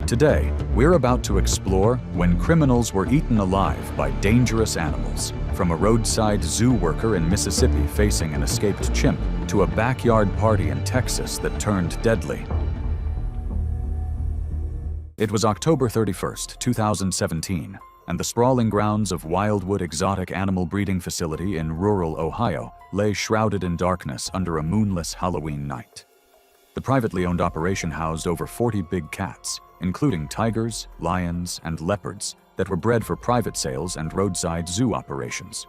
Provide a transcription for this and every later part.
Today, we're about to explore when criminals were eaten alive by dangerous animals, from a roadside zoo worker in Mississippi facing an escaped chimp to a backyard party in Texas that turned deadly. It was October 31st, 2017, and the sprawling grounds of Wildwood Exotic Animal Breeding Facility in rural Ohio lay shrouded in darkness under a moonless Halloween night. The privately owned operation housed over 40 big cats, including tigers, lions, and leopards that were bred for private sales and roadside zoo operations.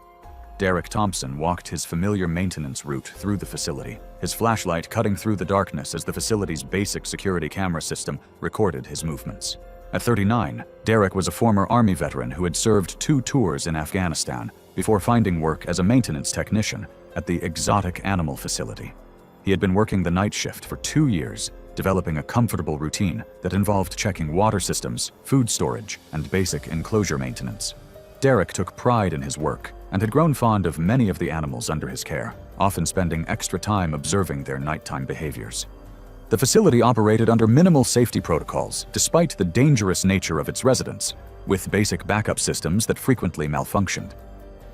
Derek Thompson walked his familiar maintenance route through the facility, his flashlight cutting through the darkness as the facility's basic security camera system recorded his movements. At 39, Derek was a former Army veteran who had served 2 tours in Afghanistan before finding work as a maintenance technician at the Exotic Animal Facility. He had been working the night shift for 2 years, developing a comfortable routine that involved checking water systems, food storage, and basic enclosure maintenance. Derek took pride in his work and had grown fond of many of the animals under his care, often spending extra time observing their nighttime behaviors. The facility operated under minimal safety protocols despite the dangerous nature of its residents, with basic backup systems that frequently malfunctioned.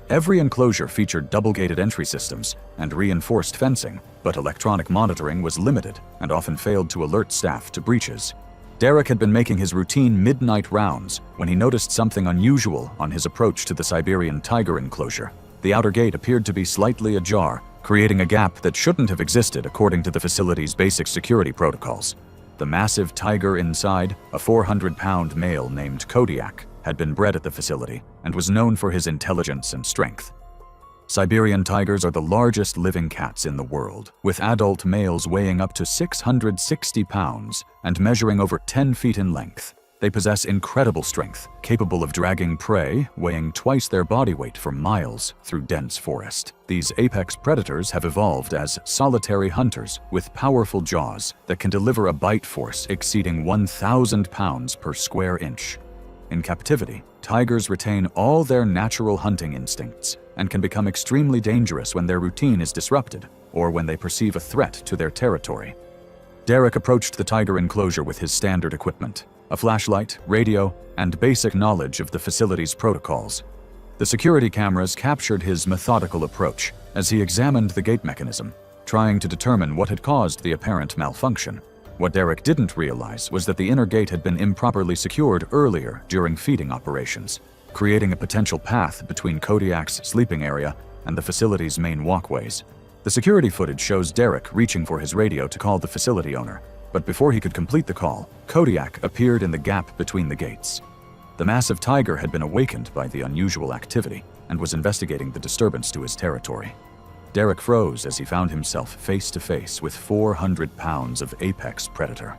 Every enclosure featured double-gated entry systems and reinforced fencing, but electronic monitoring was limited and often failed to alert staff to breaches. Derek had been making his routine midnight rounds when he noticed something unusual on his approach to the Siberian tiger enclosure. The outer gate appeared to be slightly ajar, creating a gap that shouldn't have existed according to the facility's basic security protocols. The massive tiger inside, a 400-pound male named Kodiak, had been bred at the facility and was known for his intelligence and strength. Siberian tigers are the largest living cats in the world, with adult males weighing up to 660 pounds and measuring over 10 feet in length. They possess incredible strength, capable of dragging prey weighing twice their body weight for miles through dense forest. These apex predators have evolved as solitary hunters with powerful jaws that can deliver a bite force exceeding 1,000 pounds per square inch. In captivity, tigers retain all their natural hunting instincts and can become extremely dangerous when their routine is disrupted or when they perceive a threat to their territory. Derek approached the tiger enclosure with his standard equipment, a flashlight, radio, and basic knowledge of the facility's protocols. The security cameras captured his methodical approach as he examined the gate mechanism, trying to determine what had caused the apparent malfunction. What Derek didn't realize was that the inner gate had been improperly secured earlier during feeding operations, creating a potential path between Kodiak's sleeping area and the facility's main walkways. The security footage shows Derek reaching for his radio to call the facility owner, but before he could complete the call, Kodiak appeared in the gap between the gates. The massive tiger had been awakened by the unusual activity and was investigating the disturbance to his territory. Derek froze as he found himself face to face with 400 pounds of apex predator.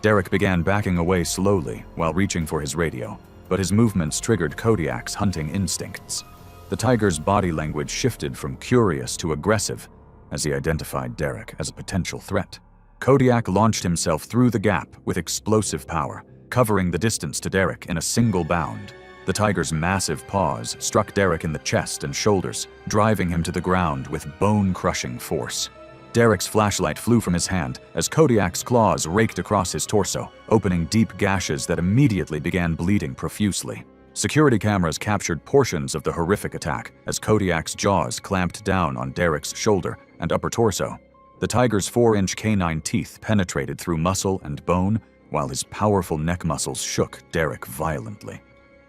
Derek began backing away slowly while reaching for his radio, but his movements triggered Kodiak's hunting instincts. The tiger's body language shifted from curious to aggressive as he identified Derek as a potential threat. Kodiak launched himself through the gap with explosive power, covering the distance to Derek in a single bound. The tiger's massive paws struck Derek in the chest and shoulders, driving him to the ground with bone-crushing force. Derek's flashlight flew from his hand as Kodiak's claws raked across his torso, opening deep gashes that immediately began bleeding profusely. Security cameras captured portions of the horrific attack as Kodiak's jaws clamped down on Derek's shoulder and upper torso. The tiger's 4-inch canine teeth penetrated through muscle and bone, while his powerful neck muscles shook Derek violently.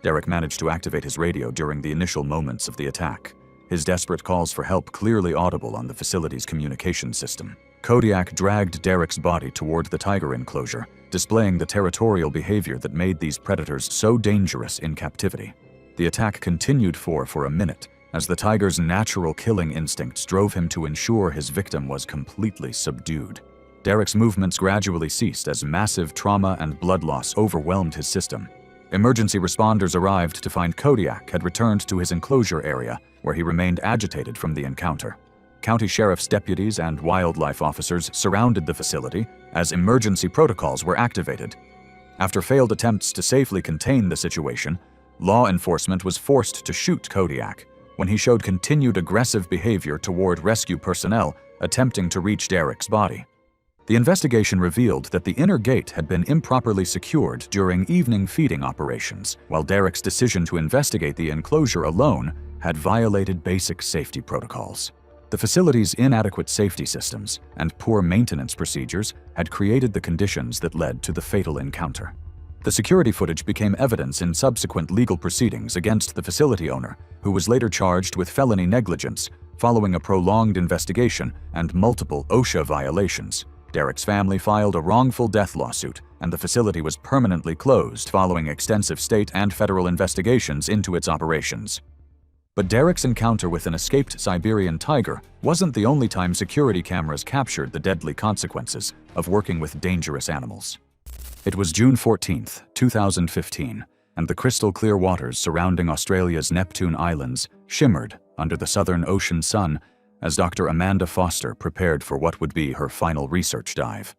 Derek managed to activate his radio during the initial moments of the attack, his desperate calls for help clearly audible on the facility's communication system. Kodiak dragged Derek's body toward the tiger enclosure, displaying the territorial behavior that made these predators so dangerous in captivity. The attack continued for a minute, as the tiger's natural killing instincts drove him to ensure his victim was completely subdued. Derek's movements gradually ceased as massive trauma and blood loss overwhelmed his system. Emergency responders arrived to find Kodiak had returned to his enclosure area, where he remained agitated from the encounter. County sheriff's deputies and wildlife officers surrounded the facility as emergency protocols were activated. After failed attempts to safely contain the situation, law enforcement was forced to shoot Kodiak when he showed continued aggressive behavior toward rescue personnel attempting to reach Derek's body. The investigation revealed that the inner gate had been improperly secured during evening feeding operations, while Derek's decision to investigate the enclosure alone had violated basic safety protocols. The facility's inadequate safety systems and poor maintenance procedures had created the conditions that led to the fatal encounter. The security footage became evidence in subsequent legal proceedings against the facility owner, who was later charged with felony negligence following a prolonged investigation and multiple OSHA violations. Derek's family filed a wrongful death lawsuit, and the facility was permanently closed following extensive state and federal investigations into its operations. But Derek's encounter with an escaped Siberian tiger wasn't the only time security cameras captured the deadly consequences of working with dangerous animals. It was June 14, 2015, and the crystal-clear waters surrounding Australia's Neptune Islands shimmered under the Southern Ocean sun as Dr. Amanda Foster prepared for what would be her final research dive.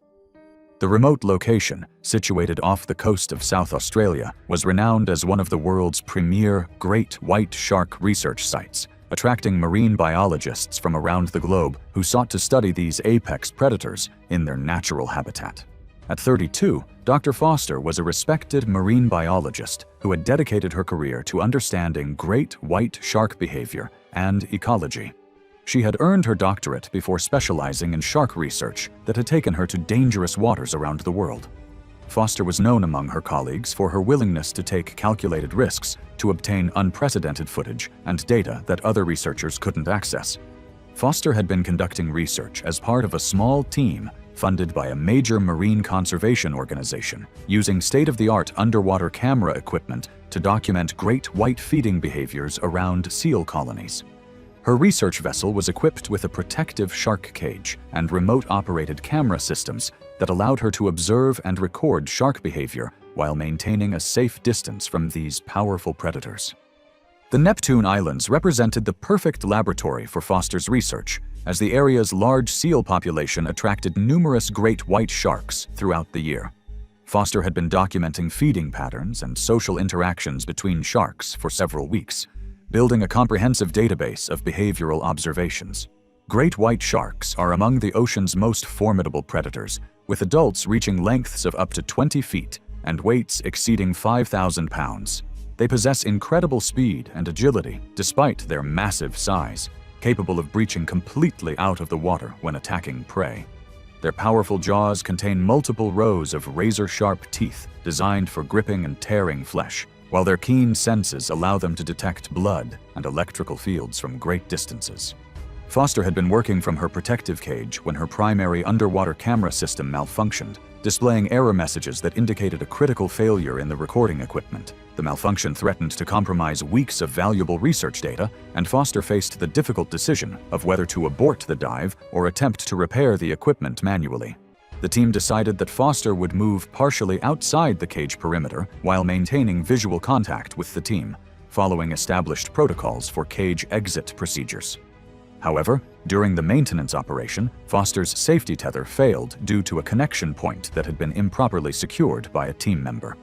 The remote location, situated off the coast of South Australia, was renowned as one of the world's premier great white shark research sites, attracting marine biologists from around the globe who sought to study these apex predators in their natural habitat. At 32, Dr. Foster was a respected marine biologist who had dedicated her career to understanding great white shark behavior and ecology. She had earned her doctorate before specializing in shark research that had taken her to dangerous waters around the world. Foster was known among her colleagues for her willingness to take calculated risks to obtain unprecedented footage and data that other researchers couldn't access. Foster had been conducting research as part of a small team funded by a major marine conservation organization, using state-of-the-art underwater camera equipment to document great white feeding behaviors around seal colonies. Her research vessel was equipped with a protective shark cage and remote-operated camera systems that allowed her to observe and record shark behavior while maintaining a safe distance from these powerful predators. The Neptune Islands represented the perfect laboratory for Foster's research, as the area's large seal population attracted numerous great white sharks throughout the year. Foster had been documenting feeding patterns and social interactions between sharks for several weeks, building a comprehensive database of behavioral observations. Great white sharks are among the ocean's most formidable predators, with adults reaching lengths of up to 20 feet and weights exceeding 5,000 pounds. They possess incredible speed and agility despite their massive size, capable of breaching completely out of the water when attacking prey. Their powerful jaws contain multiple rows of razor-sharp teeth designed for gripping and tearing flesh, while their keen senses allow them to detect blood and electrical fields from great distances. Foster had been working from her protective cage when her primary underwater camera system malfunctioned, displaying error messages that indicated a critical failure in the recording equipment. The malfunction threatened to compromise weeks of valuable research data, and Foster faced the difficult decision of whether to abort the dive or attempt to repair the equipment manually. The team decided that Foster would move partially outside the cage perimeter while maintaining visual contact with the team, following established protocols for cage exit procedures. However, during the maintenance operation, Foster's safety tether failed due to a connection point that had been improperly secured by a team member.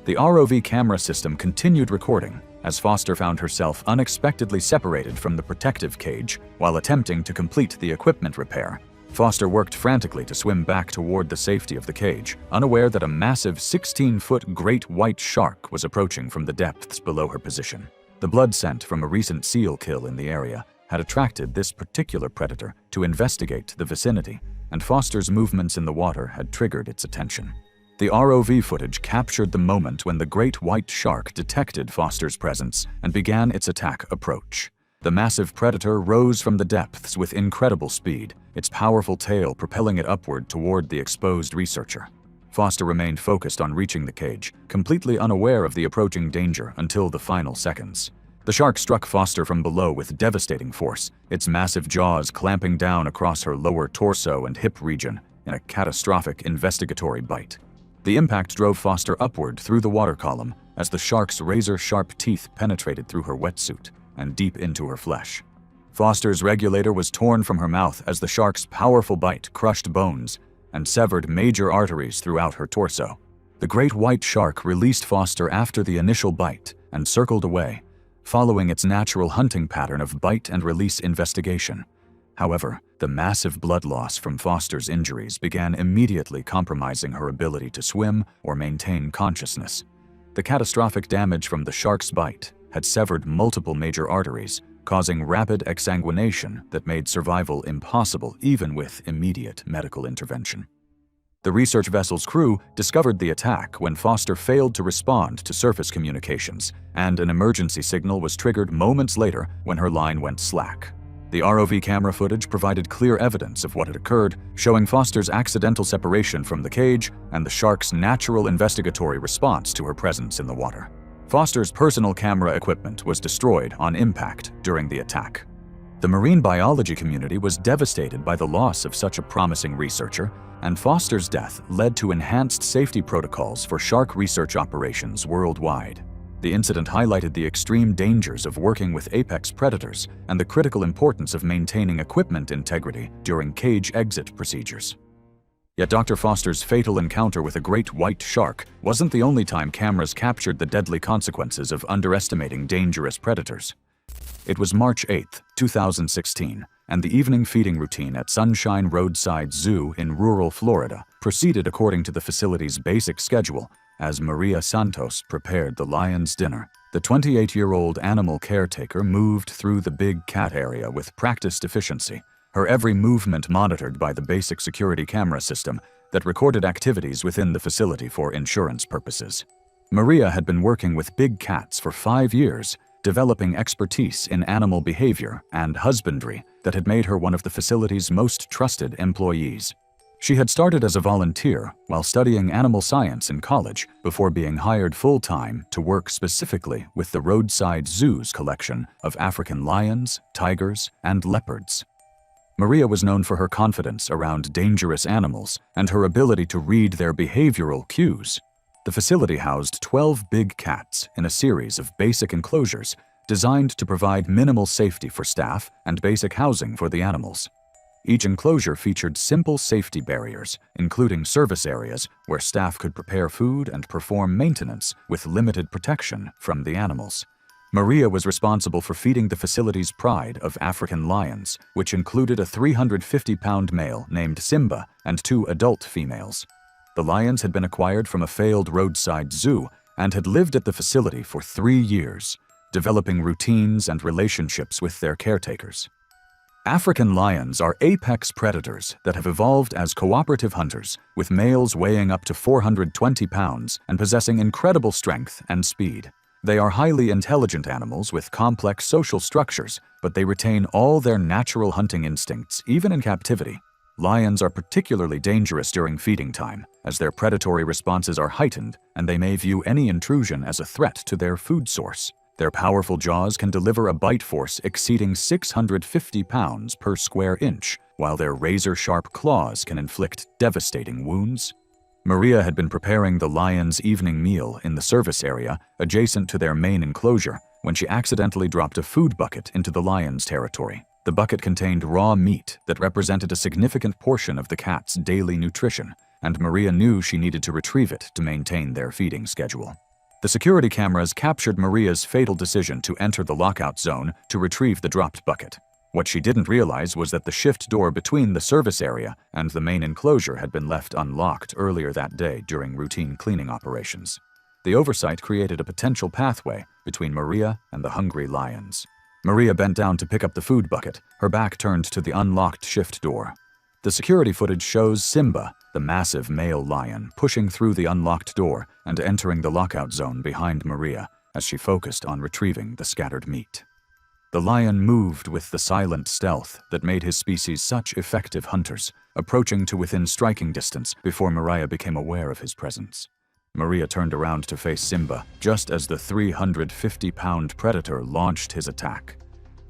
The ROV camera system continued recording as Foster found herself unexpectedly separated from the protective cage while attempting to complete the equipment repair. Foster worked frantically to swim back toward the safety of the cage, unaware that a massive 16-foot great white shark was approaching from the depths below her position. The blood scent from a recent seal kill in the area had attracted this particular predator to investigate the vicinity, and Foster's movements in the water had triggered its attention. The ROV footage captured the moment when the great white shark detected Foster's presence and began its attack approach. The massive predator rose from the depths with incredible speed, its powerful tail propelling it upward toward the exposed researcher. Foster remained focused on reaching the cage, completely unaware of the approaching danger until the final seconds. The shark struck Foster from below with devastating force, its massive jaws clamping down across her lower torso and hip region in a catastrophic investigatory bite. The impact drove Foster upward through the water column as the shark's razor-sharp teeth penetrated through her wetsuit and deep into her flesh. Foster's regulator was torn from her mouth as the shark's powerful bite crushed bones and severed major arteries throughout her torso. The great white shark released Foster after the initial bite and circled away, following its natural hunting pattern of bite and release investigation. However, the massive blood loss from Foster's injuries began immediately compromising her ability to swim or maintain consciousness. The catastrophic damage from the shark's bite had severed multiple major arteries, causing rapid exsanguination that made survival impossible even with immediate medical intervention. The research vessel's crew discovered the attack when Foster failed to respond to surface communications, and an emergency signal was triggered moments later when her line went slack. The ROV camera footage provided clear evidence of what had occurred, showing Foster's accidental separation from the cage and the shark's natural investigatory response to her presence in the water. Foster's personal camera equipment was destroyed on impact during the attack. The marine biology community was devastated by the loss of such a promising researcher, and Foster's death led to enhanced safety protocols for shark research operations worldwide. The incident highlighted the extreme dangers of working with apex predators and the critical importance of maintaining equipment integrity during cage exit procedures. Yet Dr. Foster's fatal encounter with a great white shark wasn't the only time cameras captured the deadly consequences of underestimating dangerous predators. It was March 8, 2016, and the evening feeding routine at Sunshine Roadside Zoo in rural Florida proceeded according to the facility's basic schedule as Maria Santos prepared the lion's dinner. The 28-year-old animal caretaker moved through the big cat area with practiced efficiency, her every movement monitored by the basic security camera system that recorded activities within the facility for insurance purposes. Maria had been working with big cats for 5 years, developing expertise in animal behavior and husbandry that had made her one of the facility's most trusted employees. She had started as a volunteer while studying animal science in college before being hired full-time to work specifically with the Roadside Zoo's collection of African lions, tigers, and leopards. Maria was known for her confidence around dangerous animals and her ability to read their behavioral cues. The facility housed 12 big cats in a series of basic enclosures designed to provide minimal safety for staff and basic housing for the animals. Each enclosure featured simple safety barriers, including service areas where staff could prepare food and perform maintenance with limited protection from the animals. Maria was responsible for feeding the facility's pride of African lions, which included a 350-pound male named Simba and 2 adult females. The lions had been acquired from a failed roadside zoo and had lived at the facility for 3 years, developing routines and relationships with their caretakers. African lions are apex predators that have evolved as cooperative hunters, with males weighing up to 420 pounds and possessing incredible strength and speed. They are highly intelligent animals with complex social structures, but they retain all their natural hunting instincts, even in captivity. Lions are particularly dangerous during feeding time, as their predatory responses are heightened and they may view any intrusion as a threat to their food source. Their powerful jaws can deliver a bite force exceeding 650 pounds per square inch, while their razor-sharp claws can inflict devastating wounds. Maria had been preparing the lions' evening meal in the service area adjacent to their main enclosure when she accidentally dropped a food bucket into the lions' territory. The bucket contained raw meat that represented a significant portion of the cat's daily nutrition, and Maria knew she needed to retrieve it to maintain their feeding schedule. The security cameras captured Maria's fatal decision to enter the lockout zone to retrieve the dropped bucket. What she didn't realize was that the shift door between the service area and the main enclosure had been left unlocked earlier that day during routine cleaning operations. The oversight created a potential pathway between Maria and the hungry lions. Maria bent down to pick up the food bucket, her back turned to the unlocked shift door. The security footage shows Simba, the massive male lion, pushing through the unlocked door and entering the lockout zone behind Maria as she focused on retrieving the scattered meat. The lion moved with the silent stealth that made his species such effective hunters, approaching to within striking distance before Maria became aware of his presence. Maria turned around to face Simba just as the 350-pound predator launched his attack.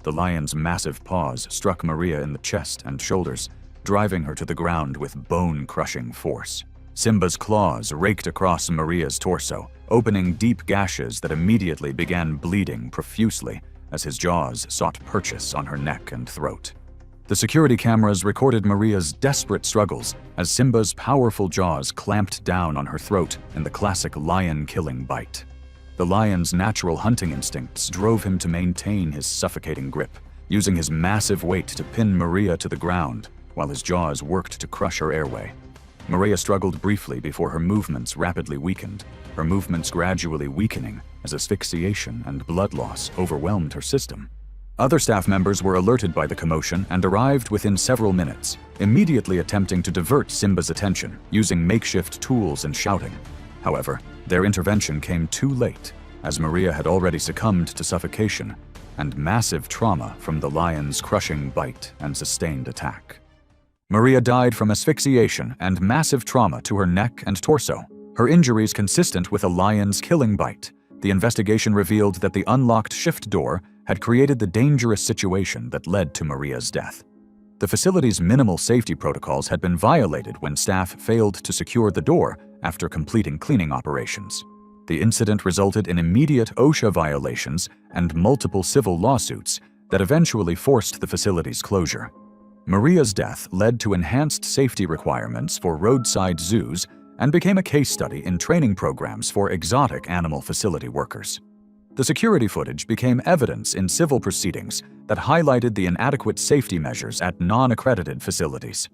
The lion's massive paws struck Maria in the chest and shoulders, driving her to the ground with bone-crushing force. Simba's claws raked across Maria's torso, opening deep gashes that immediately began bleeding profusely as his jaws sought purchase on her neck and throat. The security cameras recorded Maria's desperate struggles as Simba's powerful jaws clamped down on her throat in the classic lion-killing bite. The lion's natural hunting instincts drove him to maintain his suffocating grip, using his massive weight to pin Maria to the ground while his jaws worked to crush her airway. Maria struggled briefly before her movements rapidly weakened, her movements gradually weakening as asphyxiation and blood loss overwhelmed her system. Other staff members were alerted by the commotion and arrived within several minutes, immediately attempting to divert Simba's attention using makeshift tools and shouting. However, their intervention came too late, as Maria had already succumbed to suffocation and massive trauma from the lion's crushing bite and sustained attack. Maria died from asphyxiation and massive trauma to her neck and torso, her injuries consistent with a lion's killing bite. The investigation revealed that the unlocked shift door had created the dangerous situation that led to Maria's death. The facility's minimal safety protocols had been violated when staff failed to secure the door after completing cleaning operations. The incident resulted in immediate OSHA violations and multiple civil lawsuits that eventually forced the facility's closure. Maria's death led to enhanced safety requirements for roadside zoos and became a case study in training programs for exotic animal facility workers. The security footage became evidence in civil proceedings that highlighted the inadequate safety measures at non-accredited facilities.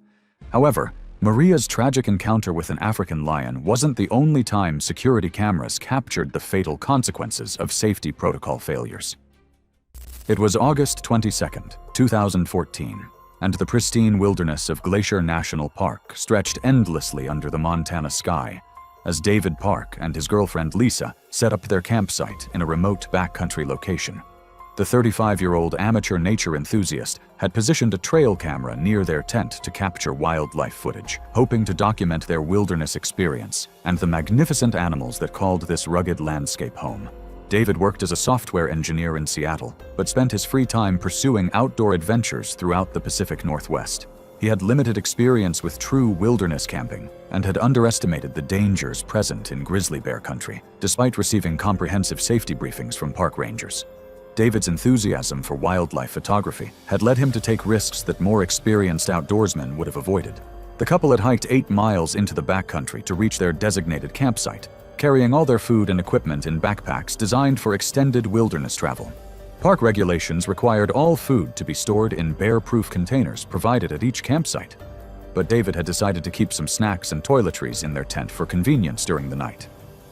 However, Maria's tragic encounter with an African lion wasn't the only time security cameras captured the fatal consequences of safety protocol failures. It was August 22, 2014, and the pristine wilderness of Glacier National Park stretched endlessly under the Montana sky, as David Park and his girlfriend Lisa set up their campsite in a remote backcountry location. The 35-year-old amateur nature enthusiast had positioned a trail camera near their tent to capture wildlife footage, hoping to document their wilderness experience and the magnificent animals that called this rugged landscape home. David worked as a software engineer in Seattle, but spent his free time pursuing outdoor adventures throughout the Pacific Northwest. He had limited experience with true wilderness camping and had underestimated the dangers present in grizzly bear country, despite receiving comprehensive safety briefings from park rangers. David's enthusiasm for wildlife photography had led him to take risks that more experienced outdoorsmen would have avoided. The couple had hiked 8 miles into the backcountry to reach their designated campsite, carrying all their food and equipment in backpacks designed for extended wilderness travel. Park regulations required all food to be stored in bear-proof containers provided at each campsite, but David had decided to keep some snacks and toiletries in their tent for convenience during the night.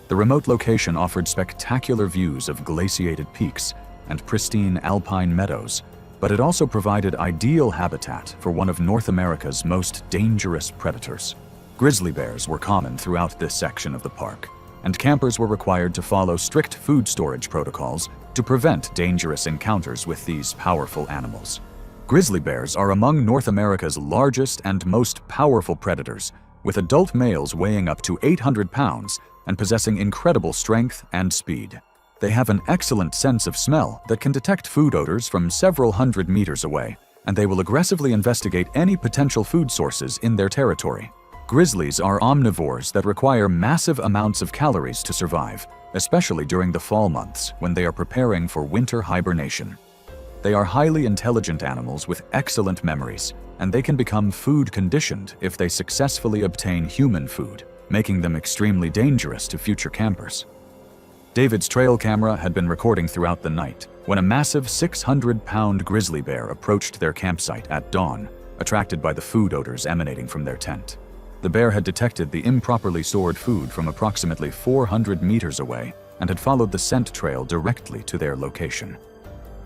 The remote location offered spectacular views of glaciated peaks and pristine alpine meadows, but it also provided ideal habitat for one of North America's most dangerous predators. Grizzly bears were common throughout this section of the park, and campers were required to follow strict food storage protocols to prevent dangerous encounters with these powerful animals. Grizzly bears are among North America's largest and most powerful predators, with adult males weighing up to 800 pounds and possessing incredible strength and speed. They have an excellent sense of smell that can detect food odors from several hundred meters away, and they will aggressively investigate any potential food sources in their territory. Grizzlies are omnivores that require massive amounts of calories to survive, especially during the fall months when they are preparing for winter hibernation. They are highly intelligent animals with excellent memories, and they can become food conditioned if they successfully obtain human food, making them extremely dangerous to future campers. David's trail camera had been recording throughout the night when a massive 600-pound grizzly bear approached their campsite at dawn, attracted by the food odors emanating from their tent. The bear had detected the improperly stored food from approximately 400 meters away and had followed the scent trail directly to their location.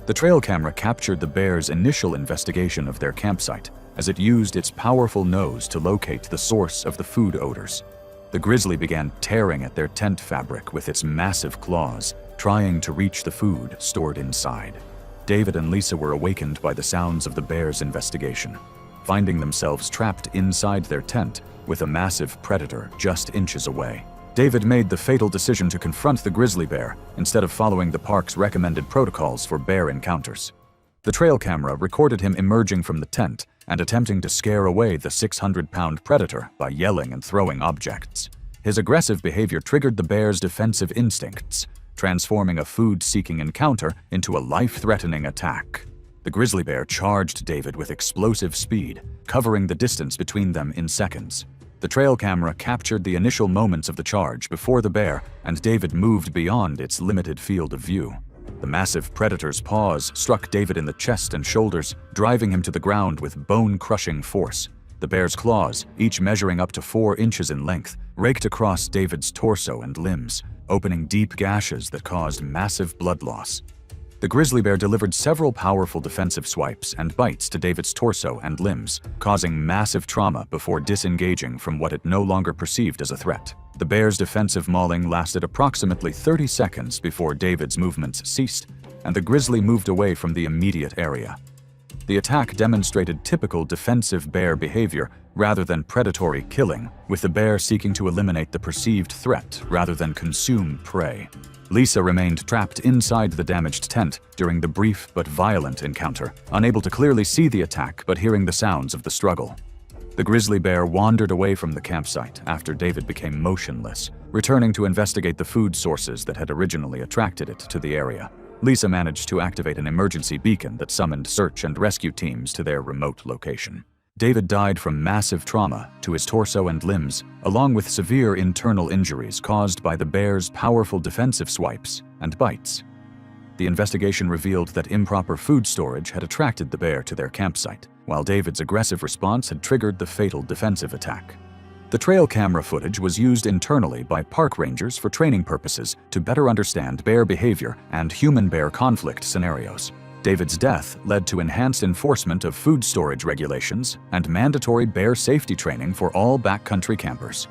The trail camera captured the bear's initial investigation of their campsite as it used its powerful nose to locate the source of the food odors. The grizzly began tearing at their tent fabric with its massive claws, trying to reach the food stored inside. David and Lisa were awakened by the sounds of the bear's investigation, finding themselves trapped inside their tent with a massive predator just inches away. David made the fatal decision to confront the grizzly bear instead of following the park's recommended protocols for bear encounters. The trail camera recorded him emerging from the tent and attempting to scare away the 600-pound predator by yelling and throwing objects. His aggressive behavior triggered the bear's defensive instincts, transforming a food-seeking encounter into a life-threatening attack. The grizzly bear charged David with explosive speed, covering the distance between them in seconds. The trail camera captured the initial moments of the charge before the bear and David moved beyond its limited field of view. The massive predator's paws struck David in the chest and shoulders, driving him to the ground with bone-crushing force. The bear's claws, each measuring up to 4 inches in length, raked across David's torso and limbs, opening deep gashes that caused massive blood loss. The grizzly bear delivered several powerful defensive swipes and bites to David's torso and limbs, causing massive trauma before disengaging from what it no longer perceived as a threat. The bear's defensive mauling lasted approximately 30 seconds before David's movements ceased, and the grizzly moved away from the immediate area. The attack demonstrated typical defensive bear behavior rather than predatory killing, with the bear seeking to eliminate the perceived threat rather than consume prey. Lisa remained trapped inside the damaged tent during the brief but violent encounter, unable to clearly see the attack but hearing the sounds of the struggle. The grizzly bear wandered away from the campsite after David became motionless, returning to investigate the food sources that had originally attracted it to the area. Lisa managed to activate an emergency beacon that summoned search and rescue teams to their remote location. David died from massive trauma to his torso and limbs, along with severe internal injuries caused by the bear's powerful defensive swipes and bites. The investigation revealed that improper food storage had attracted the bear to their campsite, while David's aggressive response had triggered the fatal defensive attack. The trail camera footage was used internally by park rangers for training purposes to better understand bear behavior and human-bear conflict scenarios. David's death led to enhanced enforcement of food storage regulations and mandatory bear safety training for all backcountry campers.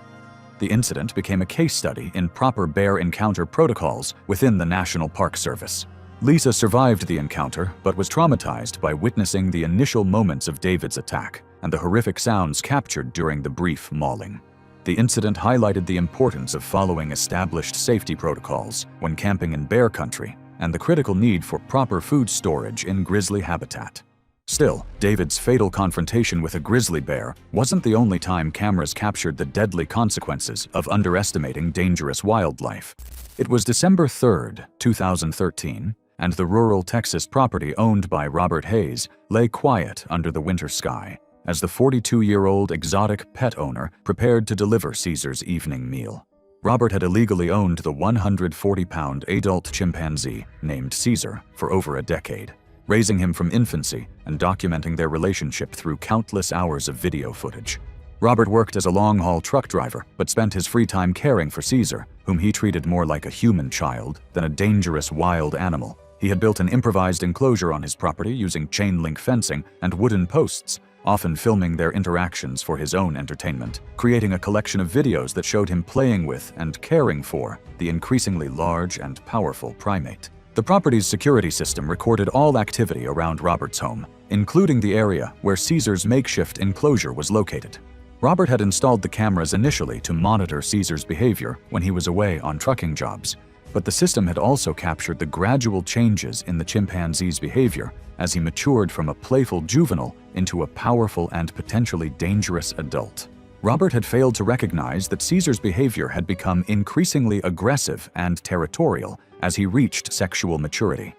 The incident became a case study in proper bear encounter protocols within the National Park Service. Lisa survived the encounter but was traumatized by witnessing the initial moments of David's attack and the horrific sounds captured during the brief mauling. The incident highlighted the importance of following established safety protocols when camping in bear country and the critical need for proper food storage in grizzly habitat. Still, David's fatal confrontation with a grizzly bear wasn't the only time cameras captured the deadly consequences of underestimating dangerous wildlife. It was December 3, 2013, and the rural Texas property owned by Robert Hayes lay quiet under the winter sky as the 42-year-old exotic pet owner prepared to deliver Caesar's evening meal. Robert had illegally owned the 140-pound adult chimpanzee named Caesar for over a decade, raising him from infancy and documenting their relationship through countless hours of video footage. Robert worked as a long-haul truck driver, but spent his free time caring for Caesar, whom he treated more like a human child than a dangerous wild animal. He had built an improvised enclosure on his property using chain-link fencing and wooden posts, often filming their interactions for his own entertainment, creating a collection of videos that showed him playing with and caring for the increasingly large and powerful primate. The property's security system recorded all activity around Robert's home, including the area where Caesar's makeshift enclosure was located. Robert had installed the cameras initially to monitor Caesar's behavior when he was away on trucking jobs, but the system had also captured the gradual changes in the chimpanzee's behavior as he matured from a playful juvenile into a powerful and potentially dangerous adult. Robert had failed to recognize that Caesar's behavior had become increasingly aggressive and territorial as he reached sexual maturity.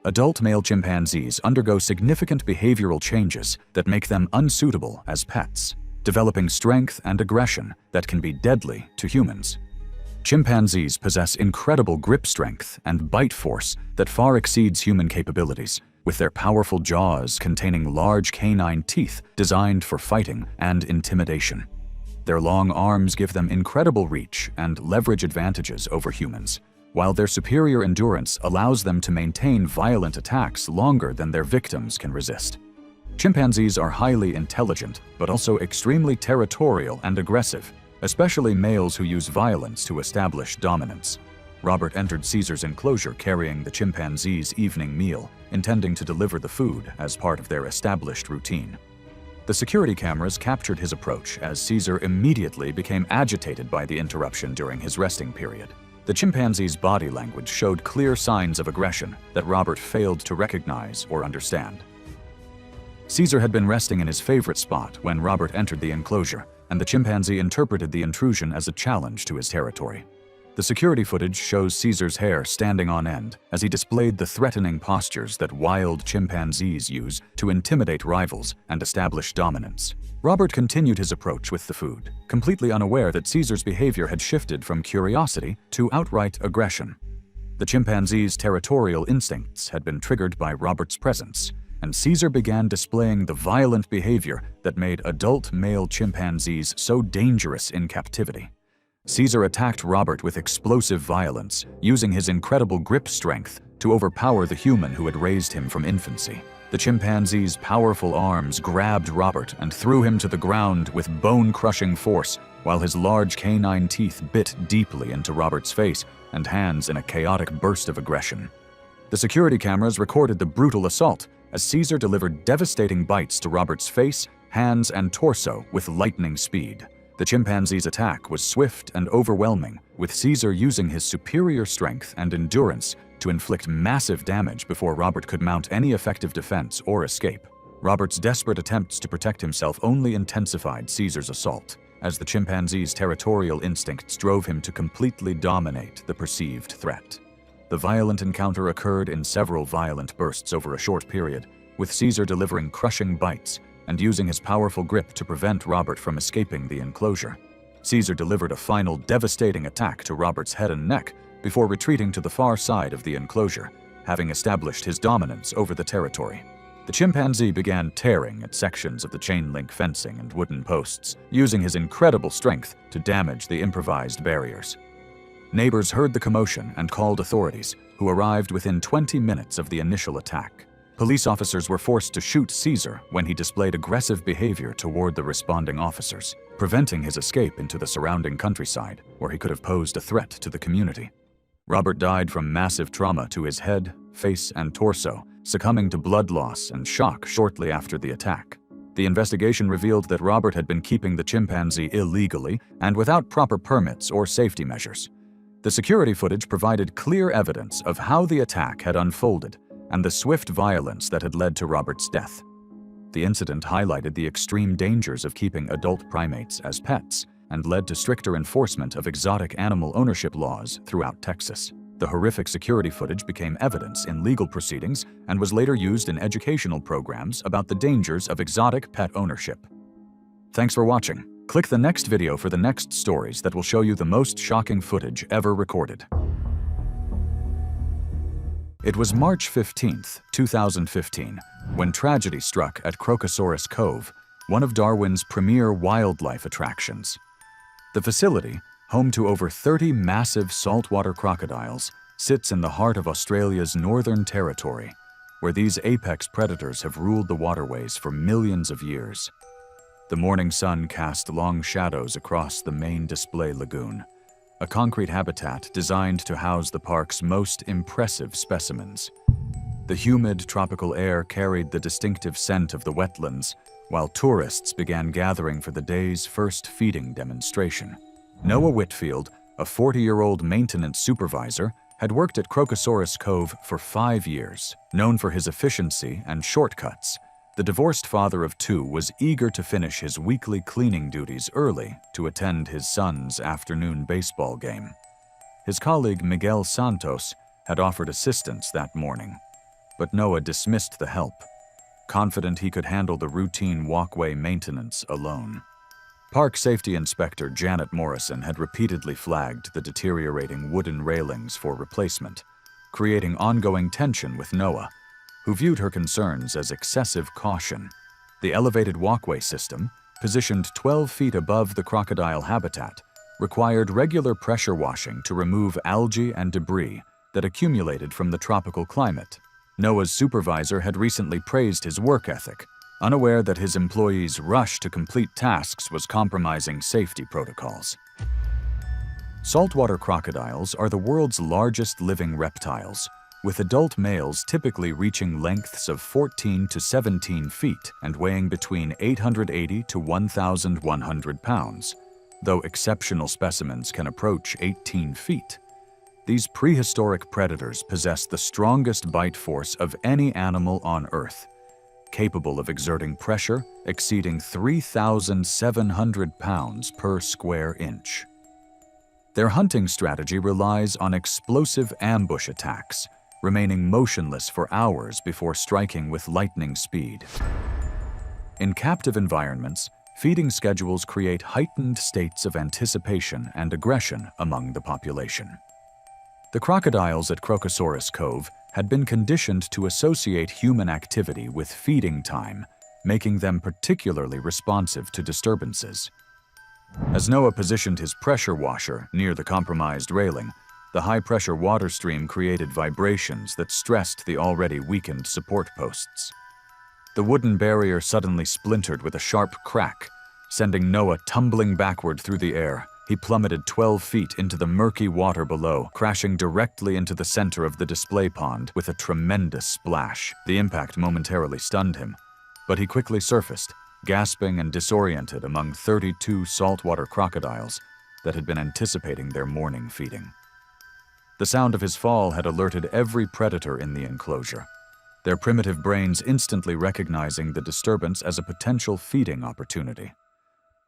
Adult male chimpanzees undergo significant behavioral changes that make them unsuitable as pets, developing strength and aggression that can be deadly to humans. Chimpanzees possess incredible grip strength and bite force that far exceeds human capabilities, with their powerful jaws containing large canine teeth designed for fighting and intimidation. Their long arms give them incredible reach and leverage advantages over humans, while their superior endurance allows them to maintain violent attacks longer than their victims can resist. Chimpanzees are highly intelligent, but also extremely territorial and aggressive, especially males who use violence to establish dominance. Robert entered Caesar's enclosure carrying the chimpanzee's evening meal, intending to deliver the food as part of their established routine. The security cameras captured his approach as Caesar immediately became agitated by the interruption during his resting period. The chimpanzee's body language showed clear signs of aggression that Robert failed to recognize or understand. Caesar had been resting in his favorite spot when Robert entered the enclosure, and the chimpanzee interpreted the intrusion as a challenge to his territory. The security footage shows Caesar's hair standing on end as he displayed the threatening postures that wild chimpanzees use to intimidate rivals and establish dominance. Robert continued his approach with the food, completely unaware that Caesar's behavior had shifted from curiosity to outright aggression. The chimpanzee's territorial instincts had been triggered by Robert's presence, and Caesar began displaying the violent behavior that made adult male chimpanzees so dangerous in captivity. Caesar attacked Robert with explosive violence, using his incredible grip strength to overpower the human who had raised him from infancy. The chimpanzee's powerful arms grabbed Robert and threw him to the ground with bone-crushing force, while his large canine teeth bit deeply into Robert's face and hands in a chaotic burst of aggression. The security cameras recorded the brutal assault as Caesar delivered devastating bites to Robert's face, hands, and torso with lightning speed. The chimpanzee's attack was swift and overwhelming, with Caesar using his superior strength and endurance to inflict massive damage before Robert could mount any effective defense or escape. Robert's desperate attempts to protect himself only intensified Caesar's assault, as the chimpanzee's territorial instincts drove him to completely dominate the perceived threat. The violent encounter occurred in several violent bursts over a short period, with Caesar delivering crushing bites and using his powerful grip to prevent Robert from escaping the enclosure. Caesar delivered a final devastating attack to Robert's head and neck before retreating to the far side of the enclosure, having established his dominance over the territory. The chimpanzee began tearing at sections of the chain-link fencing and wooden posts, using his incredible strength to damage the improvised barriers. Neighbors heard the commotion and called authorities, who arrived within 20 minutes of the initial attack. Police officers were forced to shoot Caesar when he displayed aggressive behavior toward the responding officers, preventing his escape into the surrounding countryside, where he could have posed a threat to the community. Robert died from massive trauma to his head, face, and torso, succumbing to blood loss and shock shortly after the attack. The investigation revealed that Robert had been keeping the chimpanzee illegally and without proper permits or safety measures. The security footage provided clear evidence of how the attack had unfolded and the swift violence that had led to Robert's death. The incident highlighted the extreme dangers of keeping adult primates as pets and led to stricter enforcement of exotic animal ownership laws throughout Texas. The horrific security footage became evidence in legal proceedings and was later used in educational programs about the dangers of exotic pet ownership. Thanks for watching. Click the next video for the next stories that will show you the most shocking footage ever recorded. It was March 15, 2015, when tragedy struck at Crocosaurus Cove, one of Darwin's premier wildlife attractions. The facility, home to over 30 massive saltwater crocodiles, sits in the heart of Australia's Northern Territory, where these apex predators have ruled the waterways for millions of years. The morning sun cast long shadows across the main display lagoon, a concrete habitat designed to house the park's most impressive specimens. The humid tropical air carried the distinctive scent of the wetlands, while tourists began gathering for the day's first feeding demonstration. Noah Whitfield, a 40-year-old maintenance supervisor, had worked at Crocosaurus Cove for 5 years. Known for his efficiency and shortcuts, the divorced father of 2 was eager to finish his weekly cleaning duties early to attend his son's afternoon baseball game. His colleague Miguel Santos had offered assistance that morning, but Noah dismissed the help, confident he could handle the routine walkway maintenance alone. Park Safety Inspector Janet Morrison had repeatedly flagged the deteriorating wooden railings for replacement, creating ongoing tension with Noah, who viewed her concerns as excessive caution. The elevated walkway system, positioned 12 feet above the crocodile habitat, required regular pressure washing to remove algae and debris that accumulated from the tropical climate. Noah's supervisor had recently praised his work ethic, unaware that his employees' rush to complete tasks was compromising safety protocols. Saltwater crocodiles are the world's largest living reptiles, with adult males typically reaching lengths of 14 to 17 feet and weighing between 880 to 1,100 pounds, though exceptional specimens can approach 18 feet. These prehistoric predators possess the strongest bite force of any animal on Earth, capable of exerting pressure exceeding 3,700 pounds per square inch. Their hunting strategy relies on explosive ambush attacks, remaining motionless for hours before striking with lightning speed. In captive environments, feeding schedules create heightened states of anticipation and aggression among the population. The crocodiles at Crocosaurus Cove had been conditioned to associate human activity with feeding time, making them particularly responsive to disturbances. As Noah positioned his pressure washer near the compromised railing, the high-pressure water stream created vibrations that stressed the already weakened support posts. The wooden barrier suddenly splintered with a sharp crack, sending Noah tumbling backward through the air. He plummeted 12 feet into the murky water below, crashing directly into the center of the display pond with a tremendous splash. The impact momentarily stunned him, but he quickly surfaced, gasping and disoriented among 32 saltwater crocodiles that had been anticipating their morning feeding. The sound of his fall had alerted every predator in the enclosure, their primitive brains instantly recognizing the disturbance as a potential feeding opportunity.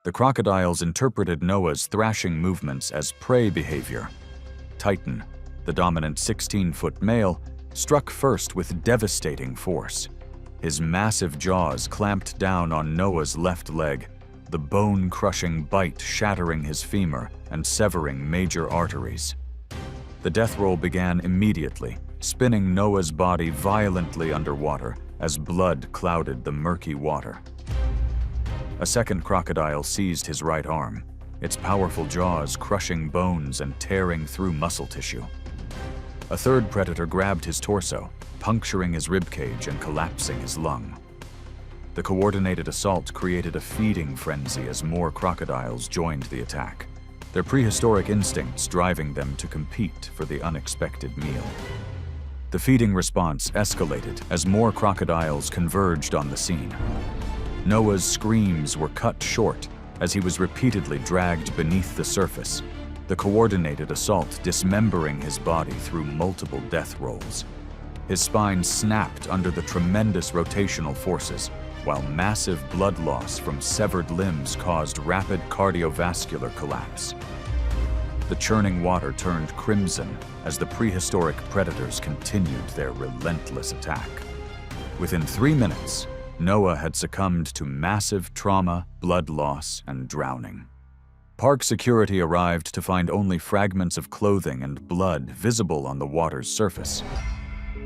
The crocodiles interpreted Noah's thrashing movements as prey behavior. Titan, the dominant 16-foot male, struck first with devastating force. His massive jaws clamped down on Noah's left leg, the bone-crushing bite shattering his femur and severing major arteries. The death roll began immediately, spinning Noah's body violently underwater as blood clouded the murky water. A second crocodile seized his right arm, its powerful jaws crushing bones and tearing through muscle tissue. A third predator grabbed his torso, puncturing his ribcage and collapsing his lung. The coordinated assault created a feeding frenzy as more crocodiles joined the attack, their prehistoric instincts driving them to compete for the unexpected meal. The feeding response escalated as more crocodiles converged on the scene. Noah's screams were cut short as he was repeatedly dragged beneath the surface, the coordinated assault dismembering his body through multiple death rolls. His spine snapped under the tremendous rotational forces, while massive blood loss from severed limbs caused rapid cardiovascular collapse. The churning water turned crimson as the prehistoric predators continued their relentless attack. Within 3 minutes, Noah had succumbed to massive trauma, blood loss, and drowning. Park security arrived to find only fragments of clothing and blood visible on the water's surface.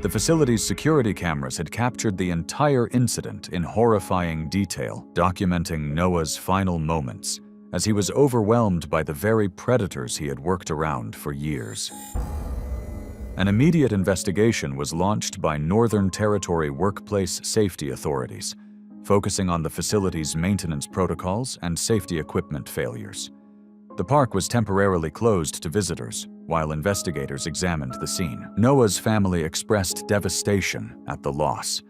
The facility's security cameras had captured the entire incident in horrifying detail, documenting Noah's final moments as he was overwhelmed by the very predators he had worked around for years. An immediate investigation was launched by Northern Territory workplace safety authorities, focusing on the facility's maintenance protocols and safety equipment failures. The park was temporarily closed to visitors, while investigators examined the scene. Noah's family expressed devastation at the loss,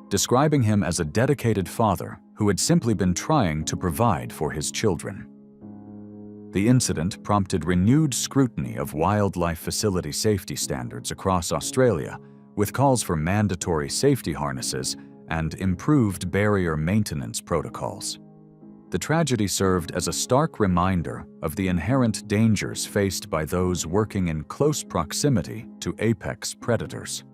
describing him as a dedicated father who had simply been trying to provide for his children. The incident prompted renewed scrutiny of wildlife facility safety standards across Australia, with calls for mandatory safety harnesses and improved barrier maintenance protocols. The tragedy served as a stark reminder of the inherent dangers faced by those working in close proximity to apex predators.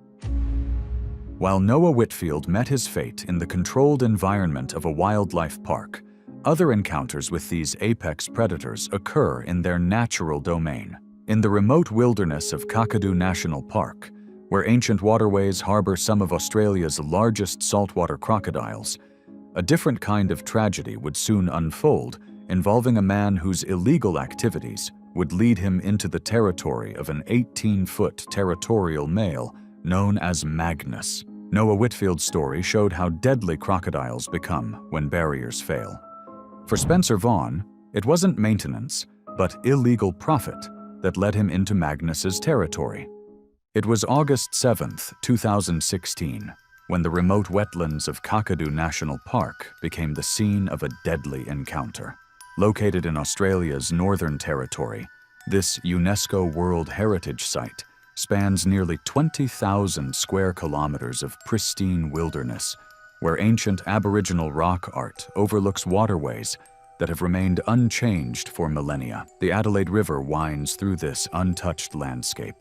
While Noah Whitfield met his fate in the controlled environment of a wildlife park, other encounters with these apex predators occur in their natural domain. In the remote wilderness of Kakadu National Park, where ancient waterways harbor some of Australia's largest saltwater crocodiles, a different kind of tragedy would soon unfold, involving a man whose illegal activities would lead him into the territory of an 18-foot territorial male known as Magnus. Noah Whitfield's story showed how deadly crocodiles become when barriers fail. For Spencer Vaughn, it wasn't maintenance, but illegal profit that led him into Magnus's territory. It was August 7, 2016, when the remote wetlands of Kakadu National Park became the scene of a deadly encounter. Located in Australia's Northern Territory, this UNESCO World Heritage Site spans nearly 20,000 square kilometers of pristine wilderness, where ancient Aboriginal rock art overlooks waterways that have remained unchanged for millennia. The Adelaide River winds through this untouched landscape,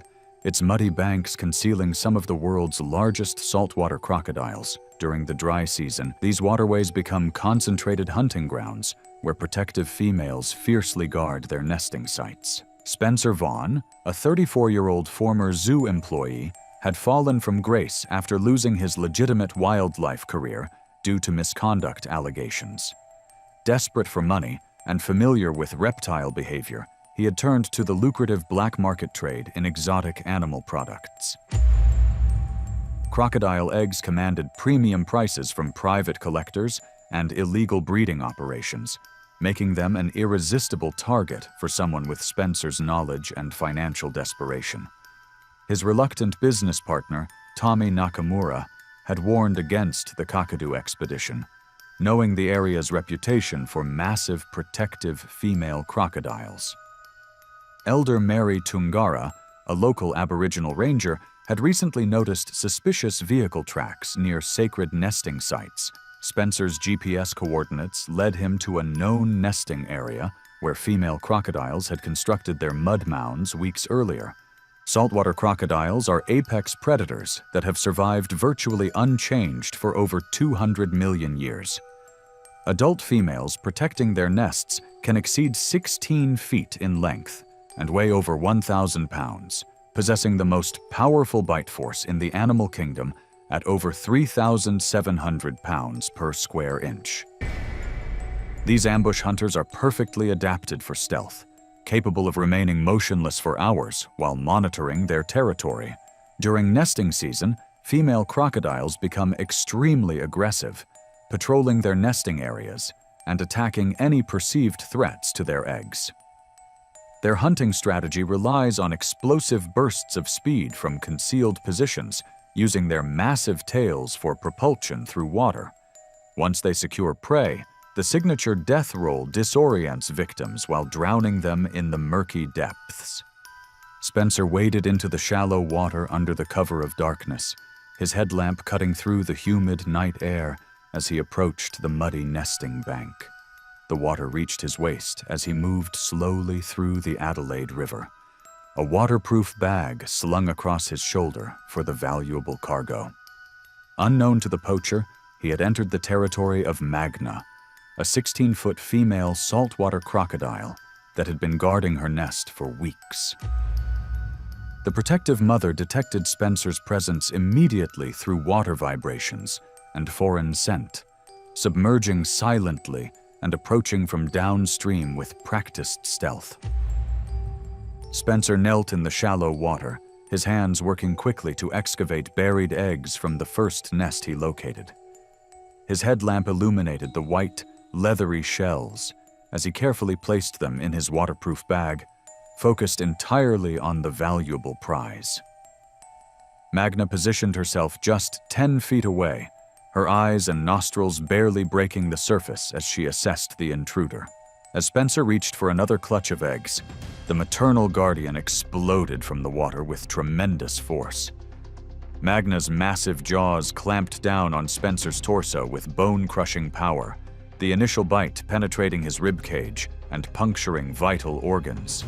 its muddy banks concealing some of the world's largest saltwater crocodiles. During the dry season, these waterways become concentrated hunting grounds where protective females fiercely guard their nesting sites. Spencer Vaughn, a 34-year-old former zoo employee, had fallen from grace after losing his legitimate wildlife career due to misconduct allegations. Desperate for money and familiar with reptile behavior, he had turned to the lucrative black market trade in exotic animal products. Crocodile eggs commanded premium prices from private collectors and illegal breeding operations, making them an irresistible target for someone with Spencer's knowledge and financial desperation. His reluctant business partner, Tommy Nakamura, had warned against the Kakadu expedition, knowing the area's reputation for massive protective female crocodiles. Elder Mary Tungara, a local Aboriginal ranger, had recently noticed suspicious vehicle tracks near sacred nesting sites. Spencer's GPS coordinates led him to a known nesting area where female crocodiles had constructed their mud mounds weeks earlier. Saltwater crocodiles are apex predators that have survived virtually unchanged for over 200 million years. Adult females protecting their nests can exceed 16 feet in length and weigh over 1,000 pounds, possessing the most powerful bite force in the animal kingdom at over 3,700 pounds per square inch. These ambush hunters are perfectly adapted for stealth, capable of remaining motionless for hours while monitoring their territory. During nesting season, female crocodiles become extremely aggressive, patrolling their nesting areas and attacking any perceived threats to their eggs. Their hunting strategy relies on explosive bursts of speed from concealed positions, using their massive tails for propulsion through water. Once they secure prey, the signature death roll disorients victims while drowning them in the murky depths. Spencer waded into the shallow water under the cover of darkness, his headlamp cutting through the humid night air as he approached the muddy nesting bank. The water reached his waist as he moved slowly through the Adelaide River, a waterproof bag slung across his shoulder for the valuable cargo. Unknown to the poacher, he had entered the territory of Magna, a 16-foot female saltwater crocodile that had been guarding her nest for weeks. The protective mother detected Spencer's presence immediately through water vibrations and foreign scent, submerging silently and approaching from downstream with practiced stealth. Spencer knelt in the shallow water, his hands working quickly to excavate buried eggs from the first nest he located. His headlamp illuminated the white, leathery shells as he carefully placed them in his waterproof bag, focused entirely on the valuable prize. Magna positioned herself just 10 feet away, her eyes and nostrils barely breaking the surface as she assessed the intruder. As Spencer reached for another clutch of eggs, the maternal guardian exploded from the water with tremendous force. Magna's massive jaws clamped down on Spencer's torso with bone-crushing power, the initial bite penetrating his ribcage and puncturing vital organs.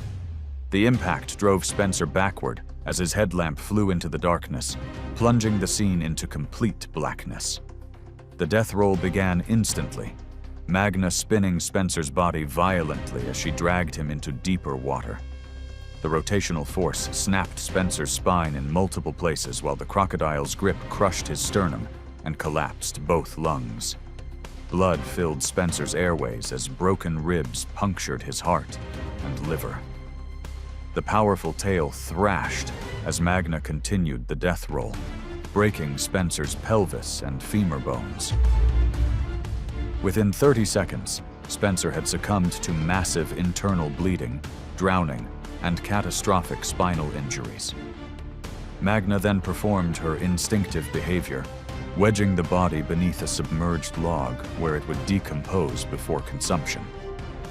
The impact drove Spencer backward as his headlamp flew into the darkness, plunging the scene into complete blackness. The death roll began instantly, Magna spinning Spencer's body violently as she dragged him into deeper water. The rotational force snapped Spencer's spine in multiple places while the crocodile's grip crushed his sternum and collapsed both lungs. Blood filled Spencer's airways as broken ribs punctured his heart and liver. The powerful tail thrashed as Magna continued the death roll, breaking Spencer's pelvis and femur bones. Within 30 seconds, Spencer had succumbed to massive internal bleeding, drowning, and catastrophic spinal injuries. Magna then performed her instinctive behavior, wedging the body beneath a submerged log where it would decompose before consumption.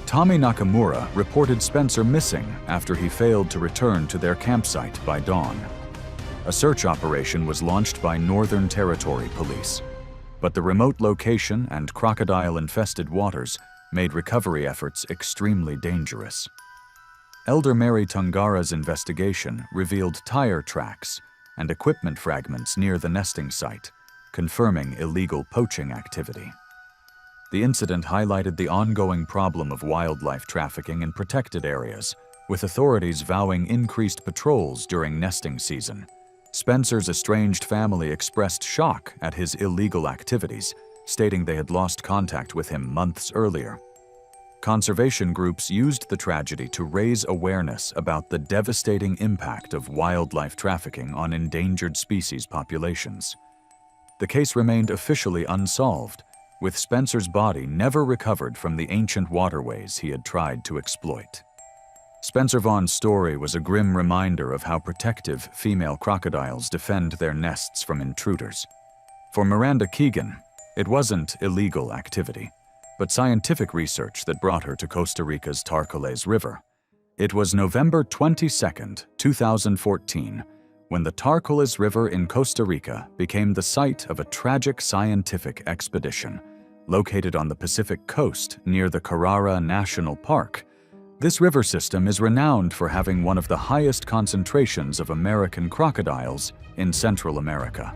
Tommy Nakamura reported Spencer missing after he failed to return to their campsite by dawn. A search operation was launched by Northern Territory Police, but the remote location and crocodile-infested waters made recovery efforts extremely dangerous. Elder Mary Tungara's investigation revealed tire tracks and equipment fragments near the nesting site, confirming illegal poaching activity. The incident highlighted the ongoing problem of wildlife trafficking in protected areas, with authorities vowing increased patrols during nesting season. Spencer's estranged family expressed shock at his illegal activities, stating they had lost contact with him months earlier. Conservation groups used the tragedy to raise awareness about the devastating impact of wildlife trafficking on endangered species populations. The case remained officially unsolved, with Spencer's body never recovered from the ancient waterways he had tried to exploit. Spencer Vaughan's story was a grim reminder of how protective female crocodiles defend their nests from intruders. For Miranda Keegan, it wasn't illegal activity, but scientific research that brought her to Costa Rica's Tarcoles River. It was November 22, 2014, when the Tarcoles River in Costa Rica became the site of a tragic scientific expedition. Located on the Pacific coast near the Carrara National Park, this river system is renowned for having one of the highest concentrations of American crocodiles in Central America.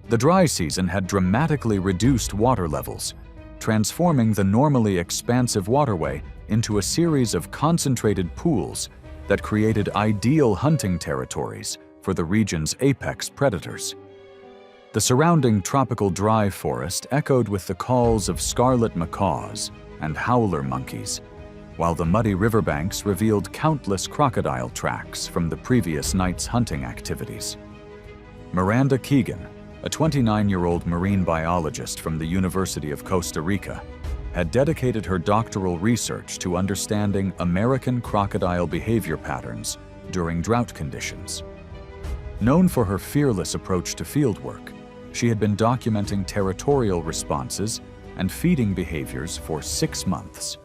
The dry season had dramatically reduced water levels, transforming the normally expansive waterway into a series of concentrated pools that created ideal hunting territories for the region's apex predators. The surrounding tropical dry forest echoed with the calls of scarlet macaws and howler monkeys, while the muddy riverbanks revealed countless crocodile tracks from the previous night's hunting activities. Miranda Keegan, a 29-year-old marine biologist from the University of Costa Rica, had dedicated her doctoral research to understanding American crocodile behavior patterns during drought conditions. Known for her fearless approach to fieldwork, she had been documenting territorial responses and feeding behaviors for 6 months.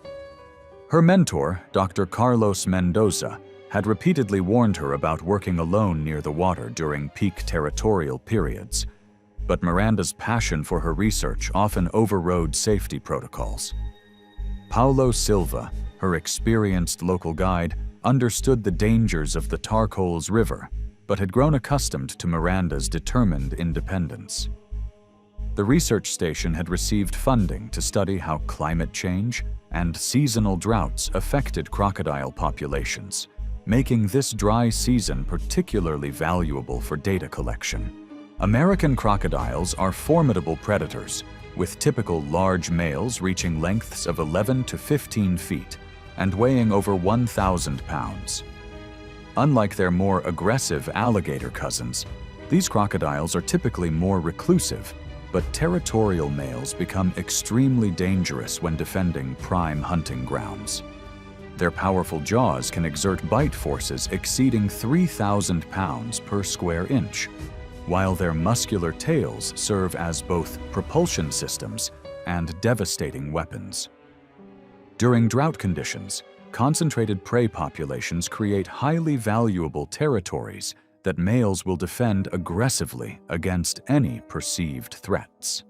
Her mentor, Dr. Carlos Mendoza, had repeatedly warned her about working alone near the water during peak territorial periods, but Miranda's passion for her research often overrode safety protocols. Paulo Silva, her experienced local guide, understood the dangers of the Tarcoles River, but had grown accustomed to Miranda's determined independence. The research station had received funding to study how climate change and seasonal droughts affected crocodile populations, making this dry season particularly valuable for data collection. American crocodiles are formidable predators, with typical large males reaching lengths of 11 to 15 feet and weighing over 1,000 pounds. Unlike their more aggressive alligator cousins, these crocodiles are typically more reclusive, but territorial males become extremely dangerous when defending prime hunting grounds. Their powerful jaws can exert bite forces exceeding 3,000 pounds per square inch, while their muscular tails serve as both propulsion systems and devastating weapons. During drought conditions, concentrated prey populations create highly valuable territories that males will defend aggressively against any perceived threats.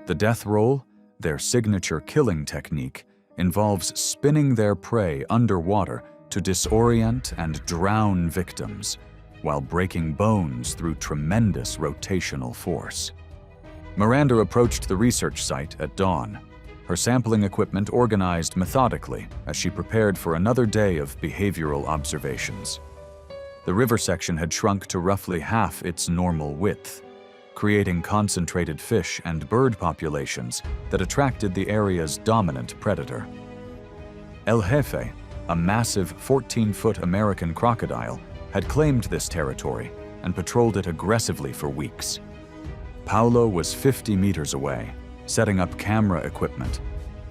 The death roll, their signature killing technique, involves spinning their prey underwater to disorient and drown victims, while breaking bones through tremendous rotational force. Miranda approached the research site at dawn, her sampling equipment organized methodically as she prepared for another day of behavioral observations. The river section had shrunk to roughly half its normal width, creating concentrated fish and bird populations that attracted the area's dominant predator. El Jefe, a massive 14-foot American crocodile, had claimed this territory and patrolled it aggressively for weeks. Paulo was 50 meters away, setting up camera equipment,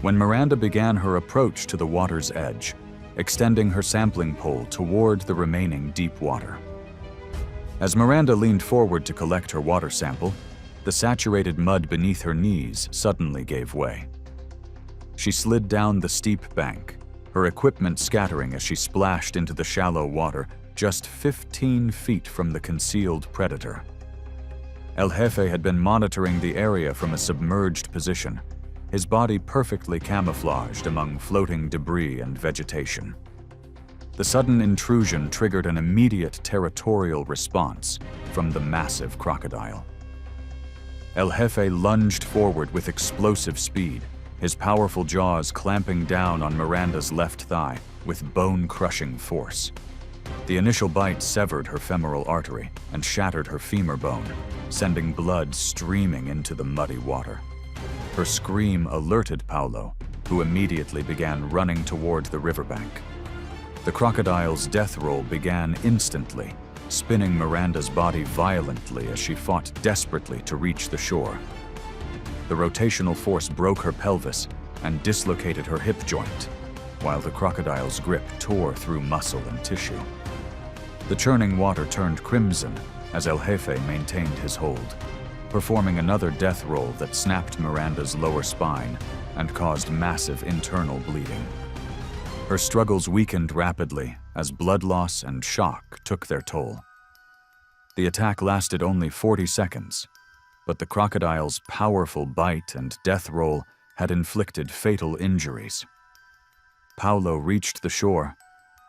when Miranda began her approach to the water's edge, extending her sampling pole toward the remaining deep water. As Miranda leaned forward to collect her water sample, the saturated mud beneath her knees suddenly gave way. She slid down the steep bank, her equipment scattering as she splashed into the shallow water just 15 feet from the concealed predator. El Jefe had been monitoring the area from a submerged position, his body perfectly camouflaged among floating debris and vegetation. The sudden intrusion triggered an immediate territorial response from the massive crocodile. El Jefe lunged forward with explosive speed, his powerful jaws clamping down on Miranda's left thigh with bone-crushing force. The initial bite severed her femoral artery and shattered her femur bone, sending blood streaming into the muddy water. Her scream alerted Paulo, who immediately began running toward the riverbank. The crocodile's death roll began instantly, spinning Miranda's body violently as she fought desperately to reach the shore. The rotational force broke her pelvis and dislocated her hip joint, while the crocodile's grip tore through muscle and tissue. The churning water turned crimson as El Jefe maintained his hold, performing another death roll that snapped Miranda's lower spine and caused massive internal bleeding. Her struggles weakened rapidly as blood loss and shock took their toll. The attack lasted only 40 seconds, but the crocodile's powerful bite and death roll had inflicted fatal injuries. Paulo reached the shore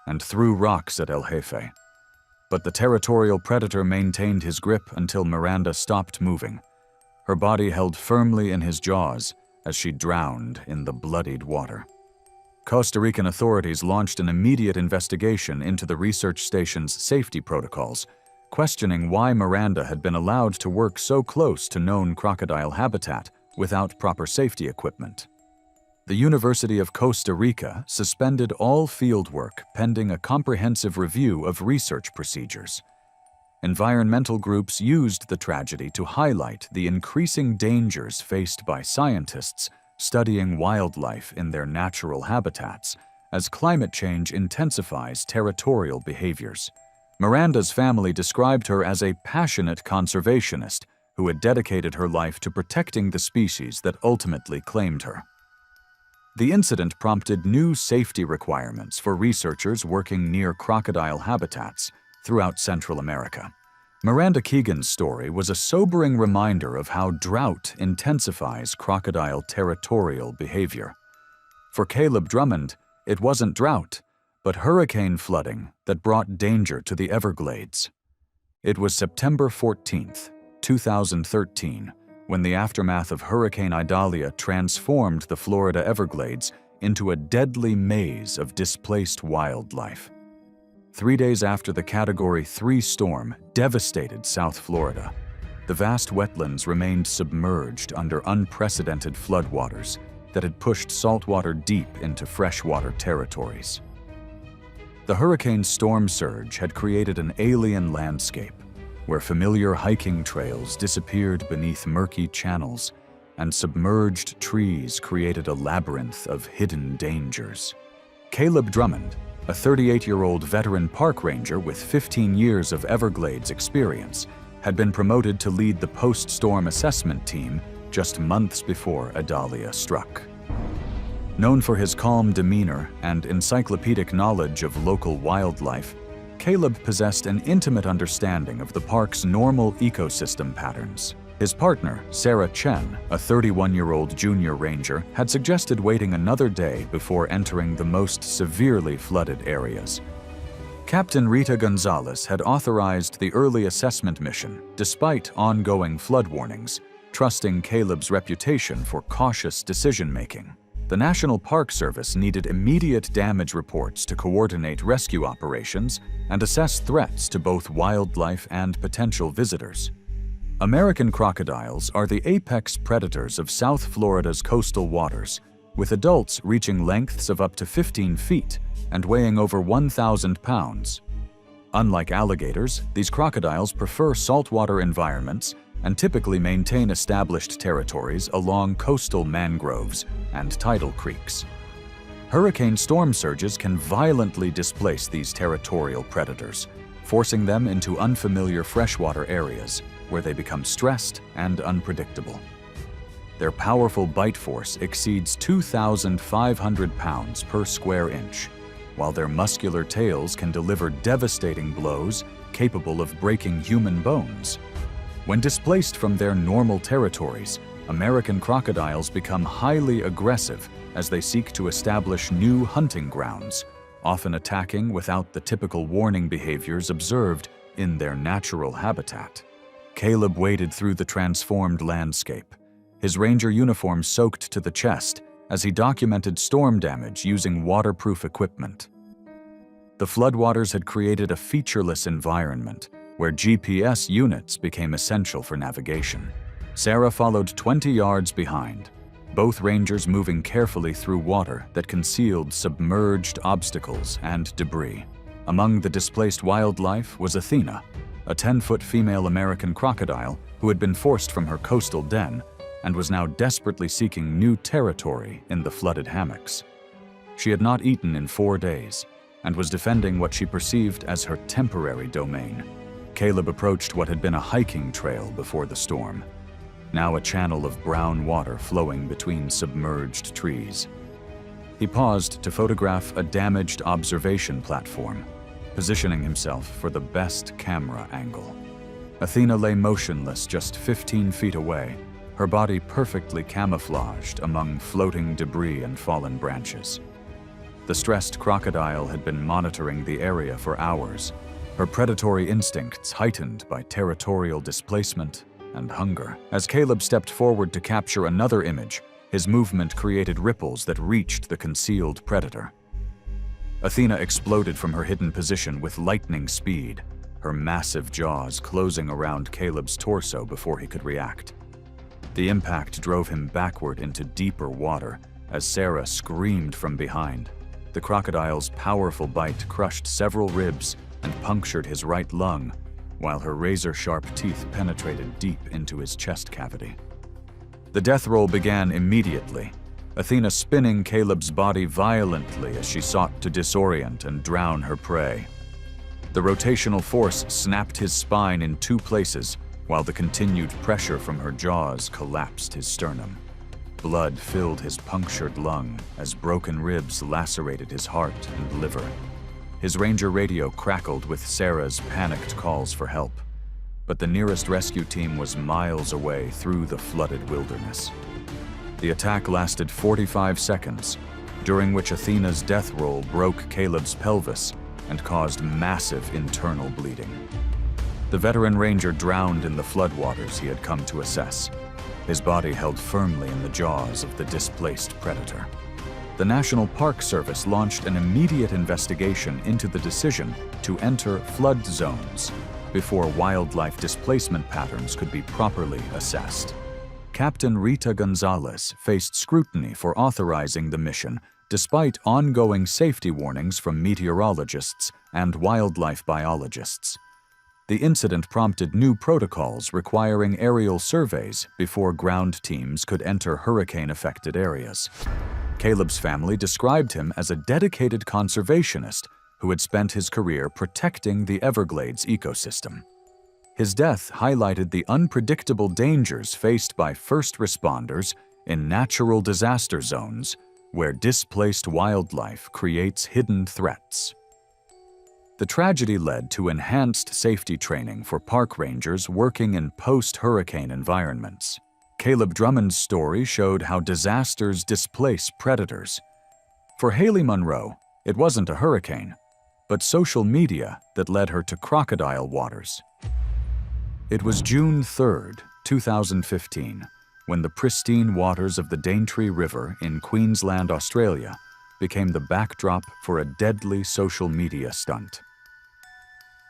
and threw rocks at El Jefe, but the territorial predator maintained his grip until Miranda stopped moving, her body held firmly in his jaws as she drowned in the bloodied water. Costa Rican authorities launched an immediate investigation into the research station's safety protocols, questioning why Miranda had been allowed to work so close to known crocodile habitat without proper safety equipment. The University of Costa Rica suspended all fieldwork pending a comprehensive review of research procedures. Environmental groups used the tragedy to highlight the increasing dangers faced by scientists studying wildlife in their natural habitats as climate change intensifies territorial behaviors. Miranda's family described her as a passionate conservationist who had dedicated her life to protecting the species that ultimately claimed her. The incident prompted new safety requirements for researchers working near crocodile habitats throughout Central America. Miranda Keegan's story was a sobering reminder of how drought intensifies crocodile territorial behavior. For Caleb Drummond, it wasn't drought, but hurricane flooding that brought danger to the Everglades. It was September 14th, 2013, when the aftermath of Hurricane Idalia transformed the Florida Everglades into a deadly maze of displaced wildlife. 3 days after the Category 3 storm devastated South Florida, the vast wetlands remained submerged under unprecedented floodwaters that had pushed saltwater deep into freshwater territories. The hurricane's storm surge had created an alien landscape where familiar hiking trails disappeared beneath murky channels and submerged trees created a labyrinth of hidden dangers. Caleb Drummond, a 38-year-old veteran park ranger with 15 years of Everglades experience, had been promoted to lead the post-storm assessment team just months before Idalia struck. Known for his calm demeanor and encyclopedic knowledge of local wildlife, Caleb possessed an intimate understanding of the park's normal ecosystem patterns. His partner, Sarah Chen, a 31-year-old junior ranger, had suggested waiting another day before entering the most severely flooded areas. Captain Rita Gonzalez had authorized the early assessment mission despite ongoing flood warnings, trusting Caleb's reputation for cautious decision-making. The National Park Service needed immediate damage reports to coordinate rescue operations and assess threats to both wildlife and potential visitors. American crocodiles are the apex predators of South Florida's coastal waters, with adults reaching lengths of up to 15 feet and weighing over 1,000 pounds. Unlike alligators, these crocodiles prefer saltwater environments and typically maintain established territories along coastal mangroves and tidal creeks. Hurricane storm surges can violently displace these territorial predators, forcing them into unfamiliar freshwater areas where they become stressed and unpredictable. Their powerful bite force exceeds 2,500 pounds per square inch, while their muscular tails can deliver devastating blows capable of breaking human bones. When displaced from their normal territories, American crocodiles become highly aggressive as they seek to establish new hunting grounds, often attacking without the typical warning behaviors observed in their natural habitat. Caleb waded through the transformed landscape, his ranger uniform soaked to the chest as he documented storm damage using waterproof equipment. The floodwaters had created a featureless environment where GPS units became essential for navigation. Sarah followed 20 yards behind, both rangers moving carefully through water that concealed submerged obstacles and debris. Among the displaced wildlife was Athena, a 10-foot female American crocodile who had been forced from her coastal den and was now desperately seeking new territory in the flooded hammocks. She had not eaten in 4 days and was defending what she perceived as her temporary domain. Caleb approached what had been a hiking trail before the storm, now a channel of brown water flowing between submerged trees. He paused to photograph a damaged observation platform, positioning himself for the best camera angle. Athena lay motionless just 15 feet away, her body perfectly camouflaged among floating debris and fallen branches. The stressed crocodile had been monitoring the area for hours, her predatory instincts heightened by territorial displacement and hunger. As Caleb stepped forward to capture another image, his movement created ripples that reached the concealed predator. Athena exploded from her hidden position with lightning speed, her massive jaws closing around Caleb's torso before he could react. The impact drove him backward into deeper water as Sarah screamed from behind. The crocodile's powerful bite crushed several ribs and punctured his right lung, while her razor-sharp teeth penetrated deep into his chest cavity. The death roll began immediately, Athena spinning Caleb's body violently as she sought to disorient and drown her prey. The rotational force snapped his spine in 2 places, while the continued pressure from her jaws collapsed his sternum. Blood filled his punctured lung as broken ribs lacerated his heart and liver. His ranger radio crackled with Sarah's panicked calls for help, but the nearest rescue team was miles away through the flooded wilderness. The attack lasted 45 seconds, during which Athena's death roll broke Caleb's pelvis and caused massive internal bleeding. The veteran ranger drowned in the floodwaters he had come to assess, his body held firmly in the jaws of the displaced predator. The National Park Service launched an immediate investigation into the decision to enter flood zones before wildlife displacement patterns could be properly assessed. Captain Rita Gonzalez faced scrutiny for authorizing the mission despite ongoing safety warnings from meteorologists and wildlife biologists. The incident prompted new protocols requiring aerial surveys before ground teams could enter hurricane-affected areas. Caleb's family described him as a dedicated conservationist who had spent his career protecting the Everglades ecosystem. His death highlighted the unpredictable dangers faced by first responders in natural disaster zones where displaced wildlife creates hidden threats. The tragedy led to enhanced safety training for park rangers working in post-hurricane environments. Caleb Drummond's story showed how disasters displace predators. For Haley Monroe, it wasn't a hurricane, but social media that led her to crocodile waters. It was June 3, 2015, when the pristine waters of the Daintree River in Queensland, Australia, became the backdrop for a deadly social media stunt.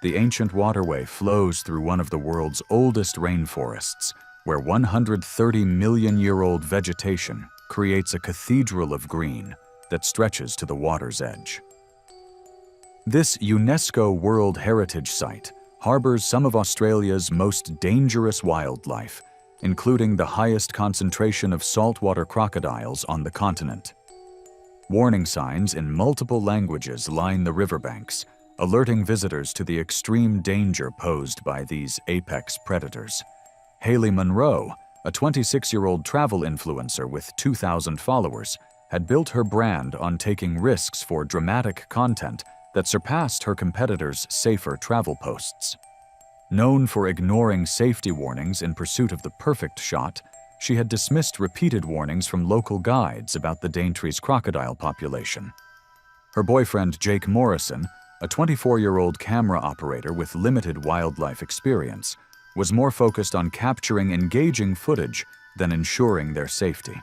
The ancient waterway flows through one of the world's oldest rainforests, where 130-million-year-old vegetation creates a cathedral of green that stretches to the water's edge. This UNESCO World Heritage Site harbors some of Australia's most dangerous wildlife, including the highest concentration of saltwater crocodiles on the continent. Warning signs in multiple languages line the riverbanks, alerting visitors to the extreme danger posed by these apex predators. Haley Monroe, a 26-year-old travel influencer with 2,000 followers, had built her brand on taking risks for dramatic content that surpassed her competitors' safer travel posts. Known for ignoring safety warnings in pursuit of the perfect shot, she had dismissed repeated warnings from local guides about the Daintree's crocodile population. Her boyfriend, Jake Morrison, a 24-year-old camera operator with limited wildlife experience, was more focused on capturing engaging footage than ensuring their safety.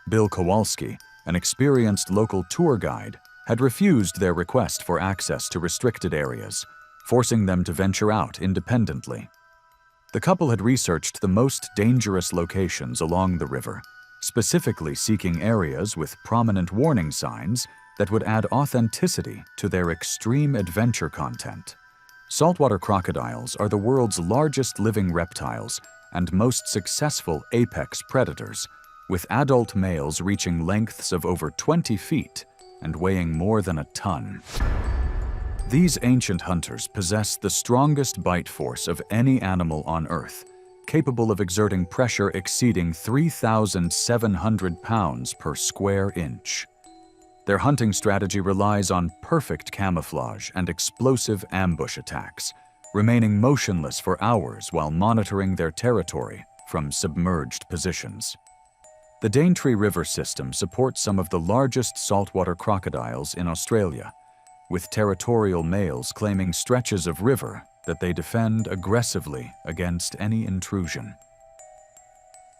Bill Kowalski, an experienced local tour guide, had refused their request for access to restricted areas, forcing them to venture out independently. The couple had researched the most dangerous locations along the river, specifically seeking areas with prominent warning signs that would add authenticity to their extreme adventure content. Saltwater crocodiles are the world's largest living reptiles and most successful apex predators, with adult males reaching lengths of over 20 feet and weighing more than a ton. These ancient hunters possess the strongest bite force of any animal on Earth, capable of exerting pressure exceeding 3,700 pounds per square inch. Their hunting strategy relies on perfect camouflage and explosive ambush attacks, remaining motionless for hours while monitoring their territory from submerged positions. The Daintree River system supports some of the largest saltwater crocodiles in Australia, with territorial males claiming stretches of river that they defend aggressively against any intrusion.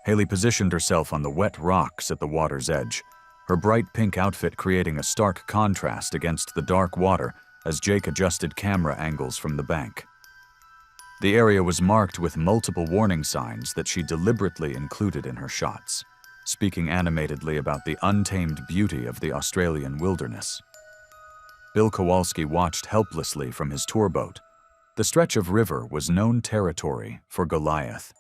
Haley positioned herself on the wet rocks at the water's edge, her bright pink outfit creating a stark contrast against the dark water as Jake adjusted camera angles from the bank. The area was marked with multiple warning signs that she deliberately included in her shots, speaking animatedly about the untamed beauty of the Australian wilderness. Bill Kowalski watched helplessly from his tour boat. The stretch of river was known territory for Goliath,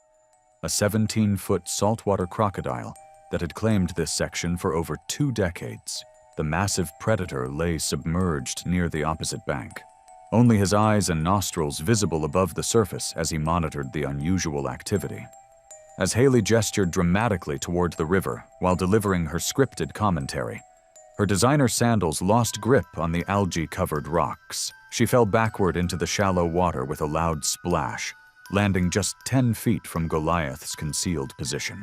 a 17-foot saltwater crocodile that had claimed this section for over 2 decades. The massive predator lay submerged near the opposite bank, only his eyes and nostrils visible above the surface as he monitored the unusual activity. As Haley gestured dramatically toward the river while delivering her scripted commentary, her designer sandals lost grip on the algae-covered rocks. She fell backward into the shallow water with a loud splash, landing just 10 feet from Goliath's concealed position.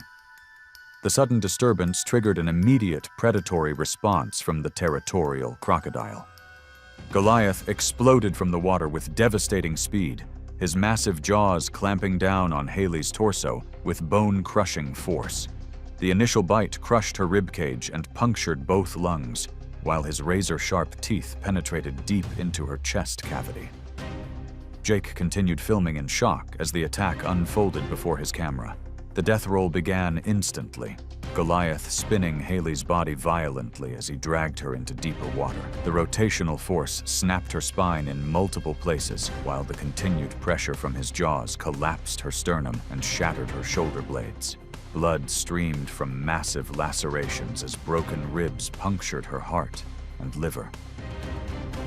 The sudden disturbance triggered an immediate predatory response from the territorial crocodile. Goliath exploded from the water with devastating speed, his massive jaws clamping down on Haley's torso with bone-crushing force. The initial bite crushed her ribcage and punctured both lungs, while his razor-sharp teeth penetrated deep into her chest cavity. Jake continued filming in shock as the attack unfolded before his camera. The death roll began instantly, Goliath spinning Haley's body violently as he dragged her into deeper water. The rotational force snapped her spine in multiple places, while the continued pressure from his jaws collapsed her sternum and shattered her shoulder blades. Blood streamed from massive lacerations as broken ribs punctured her heart and liver.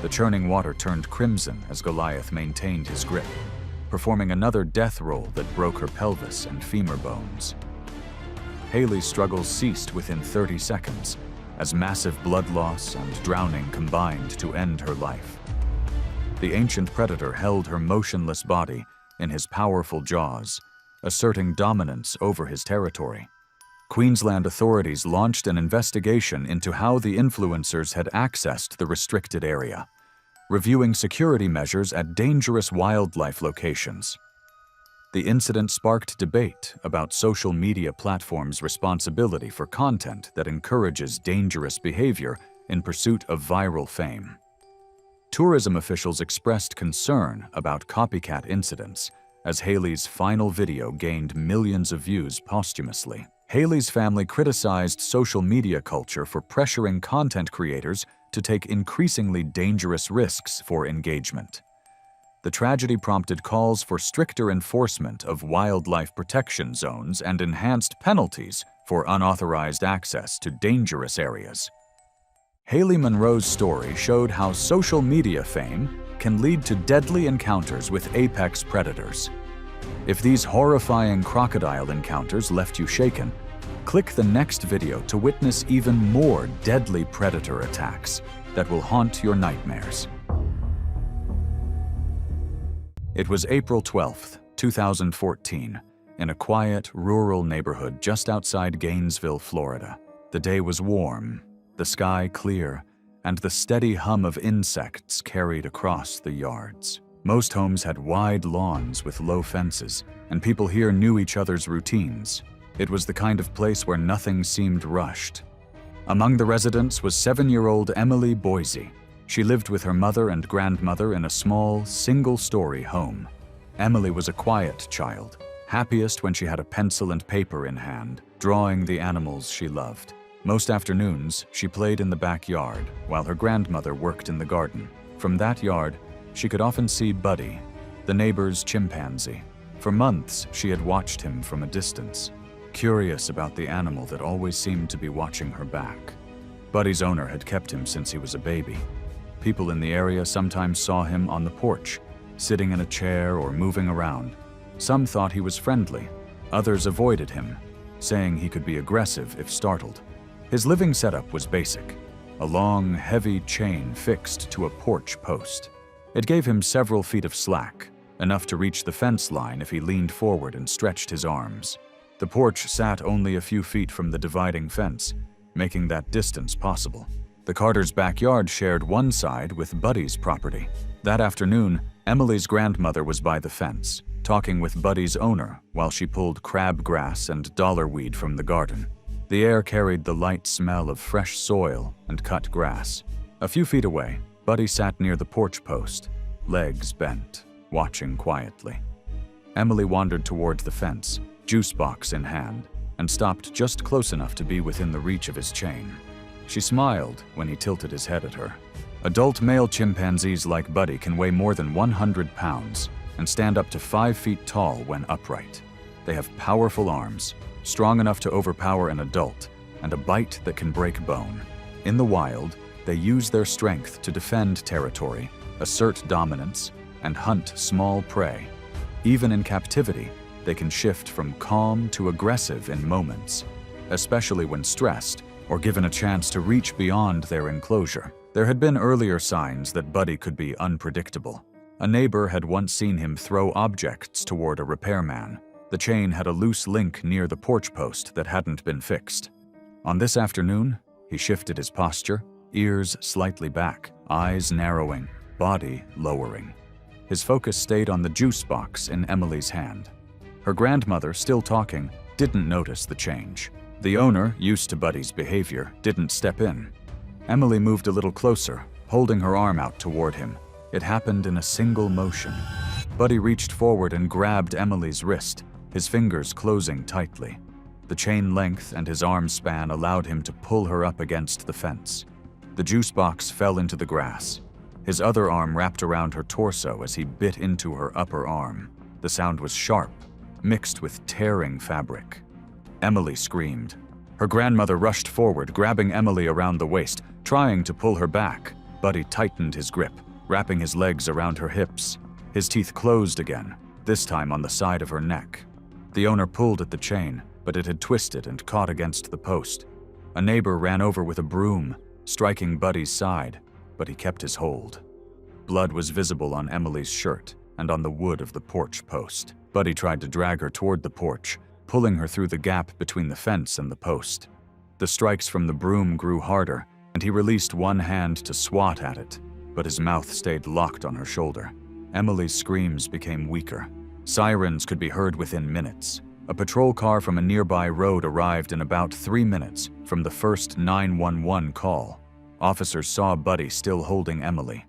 The churning water turned crimson as Goliath maintained his grip, performing another death roll that broke her pelvis and femur bones. Haley's struggles ceased within 30 seconds as massive blood loss and drowning combined to end her life. The ancient predator held her motionless body in his powerful jaws, asserting dominance over his territory. Queensland authorities launched an investigation into how the influencers had accessed the restricted area, reviewing security measures at dangerous wildlife locations. The incident sparked debate about social media platforms' responsibility for content that encourages dangerous behavior in pursuit of viral fame. Tourism officials expressed concern about copycat incidents, as Haley's final video gained millions of views posthumously. Haley's family criticized social media culture for pressuring content creators to take increasingly dangerous risks for engagement. The tragedy prompted calls for stricter enforcement of wildlife protection zones and enhanced penalties for unauthorized access to dangerous areas. Haley Monroe's story showed how social media fame can lead to deadly encounters with apex predators. If these horrifying crocodile encounters left you shaken, click the next video to witness even more deadly predator attacks that will haunt your nightmares. It was April 12, 2014, in a quiet, rural neighborhood just outside Gainesville, Florida. The day was warm, the sky clear, and the steady hum of insects carried across the yards. Most homes had wide lawns with low fences, and people here knew each other's routines. It was the kind of place where nothing seemed rushed, Among the residents was 7-year-old Emily Boise. She lived with her mother and grandmother in a small, single-story home. Emily was a quiet child, happiest when she had a pencil and paper in hand, drawing the animals she loved. Most afternoons, she played in the backyard, while her grandmother worked in the garden. From that yard, she could often see Buddy, the neighbor's chimpanzee. For months, she had watched him from a distance, curious about the animal that always seemed to be watching her back. Buddy's owner had kept him since he was a baby. People in the area sometimes saw him on the porch, sitting in a chair or moving around. Some thought he was friendly, others avoided him, saying he could be aggressive if startled. His living setup was basic, a long, heavy chain fixed to a porch post. It gave him several feet of slack, enough to reach the fence line if he leaned forward and stretched his arms. The porch sat only a few feet from the dividing fence, making that distance possible. The Carters' backyard shared one side with Buddy's property. That afternoon, Emily's grandmother was by the fence, talking with Buddy's owner while she pulled crabgrass and dollarweed from the garden. The air carried the light smell of fresh soil and cut grass. A few feet away, Buddy sat near the porch post, legs bent, watching quietly. Emily wandered toward the fence, juice box in hand, and stopped just close enough to be within the reach of his chain. She smiled when he tilted his head at her. Adult male chimpanzees like Buddy can weigh more than 100 pounds and stand up to 5 feet tall when upright. They have powerful arms, strong enough to overpower an adult, and a bite that can break bone. In the wild, they use their strength to defend territory, assert dominance, and hunt small prey. Even in captivity, they can shift from calm to aggressive in moments, especially when stressed or given a chance to reach beyond their enclosure. There had been earlier signs that Buddy could be unpredictable. A neighbor had once seen him throw objects toward a repairman. The chain had a loose link near the porch post that hadn't been fixed. On this afternoon, he shifted his posture, ears slightly back, eyes narrowing, body lowering. His focus stayed on the juice box in Emily's hand. Her grandmother, still talking, didn't notice the change. The owner, used to Buddy's behavior, didn't step in. Emily moved a little closer, holding her arm out toward him. It happened in a single motion. Buddy reached forward and grabbed Emily's wrist, his fingers closing tightly. The chain length and his arm span allowed him to pull her up against the fence. The juice box fell into the grass. His other arm wrapped around her torso as he bit into her upper arm. The sound was sharp, mixed with tearing fabric. Emily screamed. Her grandmother rushed forward, grabbing Emily around the waist, trying to pull her back. Buddy tightened his grip, wrapping his legs around her hips. His teeth closed again, this time on the side of her neck. The owner pulled at the chain, but it had twisted and caught against the post. A neighbor ran over with a broom, striking Buddy's side, but he kept his hold. Blood was visible on Emily's shirt and on the wood of the porch post. Buddy tried to drag her toward the porch, pulling her through the gap between the fence and the post. The strikes from the broom grew harder, and he released one hand to swat at it, but his mouth stayed locked on her shoulder. Emily's screams became weaker. Sirens could be heard within minutes. A patrol car from a nearby road arrived in about 3 minutes from the first 911 call. Officers saw Buddy still holding Emily.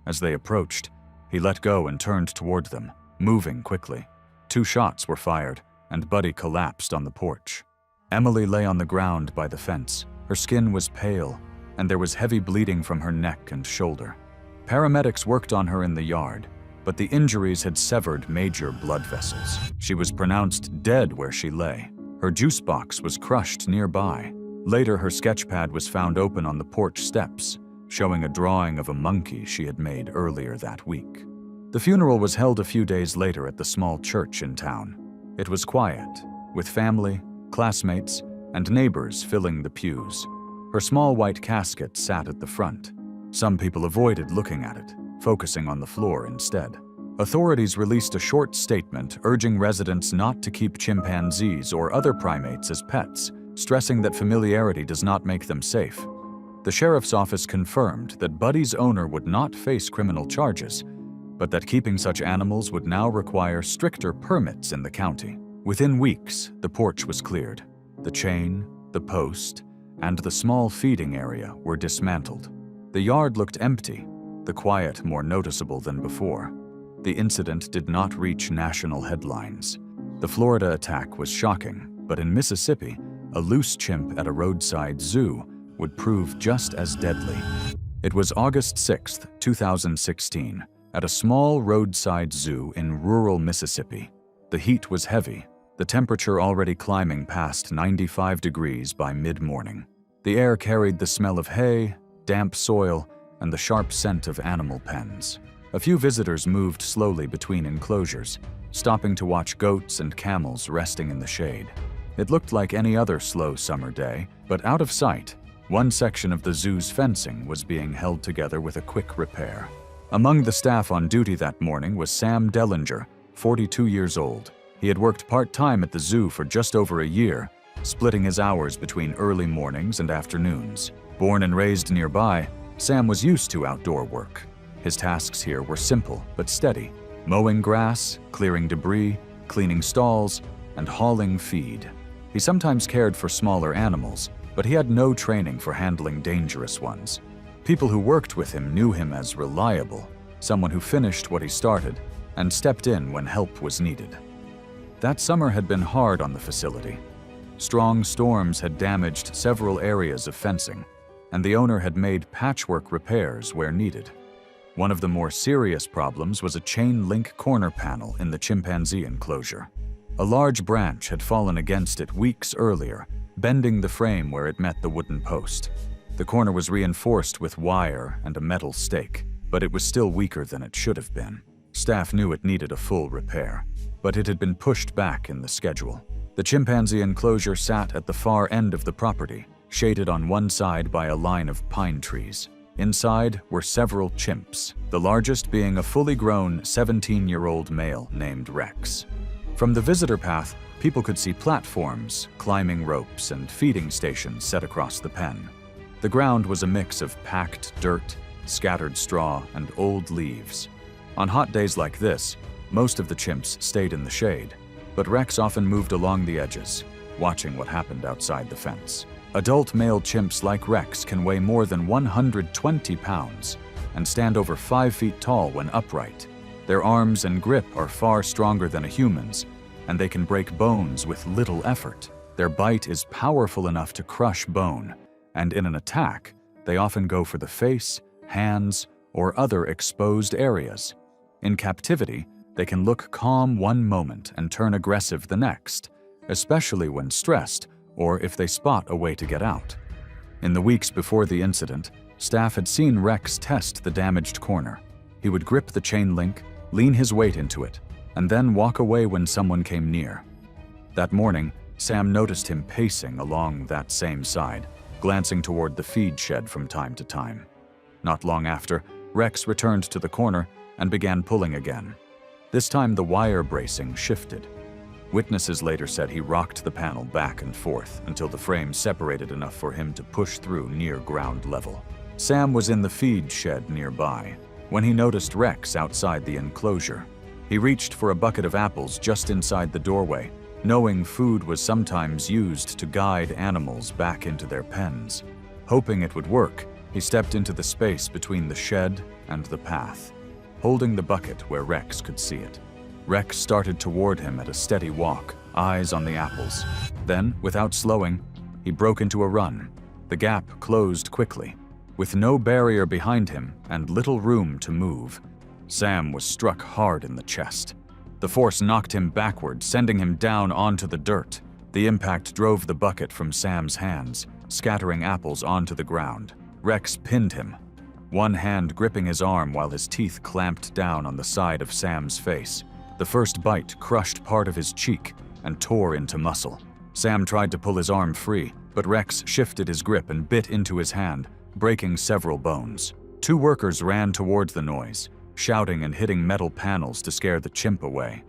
As they approached, he let go and turned toward them, moving quickly. 2 shots were fired, and Buddy collapsed on the porch. Emily lay on the ground by the fence. Her skin was pale, and there was heavy bleeding from her neck and shoulder. Paramedics worked on her in the yard, but the injuries had severed major blood vessels. She was pronounced dead where she lay. Her juice box was crushed nearby. Later, her sketch pad was found open on the porch steps, showing a drawing of a monkey she had made earlier that week. The funeral was held a few days later at the small church in town. It was quiet, with family, classmates, and neighbors filling the pews. Her small white casket sat at the front. Some people avoided looking at it, focusing on the floor instead. Authorities released a short statement urging residents not to keep chimpanzees or other primates as pets, stressing that familiarity does not make them safe. The sheriff's office confirmed that Buddy's owner would not face criminal charges, but that keeping such animals would now require stricter permits in the county. Within weeks, the porch was cleared. The chain, the post, and the small feeding area were dismantled. The yard looked empty, the quiet more noticeable than before. The incident did not reach national headlines. The Florida attack was shocking, but in Mississippi, a loose chimp at a roadside zoo would prove just as deadly. It was August 6, 2016, at a small roadside zoo in rural Mississippi. The heat was heavy, the temperature already climbing past 95 degrees by mid-morning. The air carried the smell of hay, damp soil, and the sharp scent of animal pens. A few visitors moved slowly between enclosures, stopping to watch goats and camels resting in the shade. It looked like any other slow summer day, but out of sight, one section of the zoo's fencing was being held together with a quick repair. Among the staff on duty that morning was Sam Dellinger, 42 years old. He had worked part-time at the zoo for just over a year, splitting his hours between early mornings and afternoons. Born and raised nearby, Sam was used to outdoor work. His tasks here were simple but steady: mowing grass, clearing debris, cleaning stalls, and hauling feed. He sometimes cared for smaller animals, but he had no training for handling dangerous ones. People who worked with him knew him as reliable, someone who finished what he started and stepped in when help was needed. That summer had been hard on the facility. Strong storms had damaged several areas of fencing, and the owner had made patchwork repairs where needed. One of the more serious problems was a chain-link corner panel in the chimpanzee enclosure. A large branch had fallen against it weeks earlier, bending the frame where it met the wooden post. The corner was reinforced with wire and a metal stake, but it was still weaker than it should have been. Staff knew it needed a full repair, but it had been pushed back in the schedule. The chimpanzee enclosure sat at the far end of the property, shaded on one side by a line of pine trees. Inside were several chimps, the largest being a fully grown 17-year-old male named Rex. From the visitor path, people could see platforms, climbing ropes, and feeding stations set across the pen. The ground was a mix of packed dirt, scattered straw, and old leaves. On hot days like this, most of the chimps stayed in the shade, but Rex often moved along the edges, watching what happened outside the fence. Adult male chimps like Rex can weigh more than 120 pounds and stand over 5 feet tall when upright. Their arms and grip are far stronger than a human's, and they can break bones with little effort. Their bite is powerful enough to crush bone, and in an attack, they often go for the face, hands, or other exposed areas. In captivity, they can look calm one moment and turn aggressive the next, especially when stressed or if they spot a way to get out. In the weeks before the incident, staff had seen Rex test the damaged corner. He would grip the chain link, lean his weight into it, and then walk away when someone came near. That morning, Sam noticed him pacing along that same side, glancing toward the feed shed from time to time. Not long after, Rex returned to the corner and began pulling again. This time the wire bracing shifted. Witnesses later said he rocked the panel back and forth until the frame separated enough for him to push through near ground level. Sam was in the feed shed nearby when he noticed Rex outside the enclosure. He reached for a bucket of apples just inside the doorway, knowing food was sometimes used to guide animals back into their pens. Hoping it would work, he stepped into the space between the shed and the path, holding the bucket where Rex could see it. Rex started toward him at a steady walk, eyes on the apples. Then, without slowing, he broke into a run. The gap closed quickly. With no barrier behind him and little room to move, Sam was struck hard in the chest. The force knocked him backward, sending him down onto the dirt. The impact drove the bucket from Sam's hands, scattering apples onto the ground. Rex pinned him, one hand gripping his arm while his teeth clamped down on the side of Sam's face. The first bite crushed part of his cheek and tore into muscle. Sam tried to pull his arm free, but Rex shifted his grip and bit into his hand, breaking several bones. 2 workers ran toward the noise, shouting and hitting metal panels to scare the chimp away.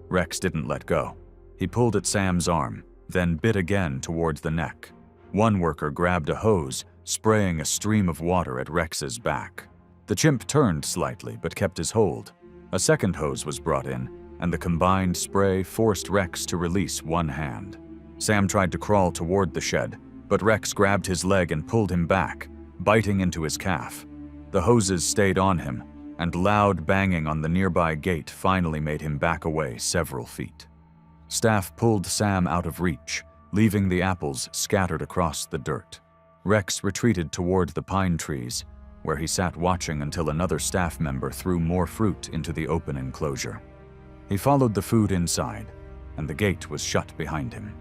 Rex didn't let go. He pulled at Sam's arm, then bit again toward the neck. One worker grabbed a hose, spraying a stream of water at Rex's back. The chimp turned slightly but kept his hold. A second hose was brought in, and the combined spray forced Rex to release one hand. Sam tried to crawl toward the shed, but Rex grabbed his leg and pulled him back, biting into his calf. The hoses stayed on him, and loud banging on the nearby gate finally made him back away several feet. Staff pulled Sam out of reach, leaving the apples scattered across the dirt. Rex retreated toward the pine trees, where he sat watching until another staff member threw more fruit into the open enclosure. He followed the food inside, and the gate was shut behind him.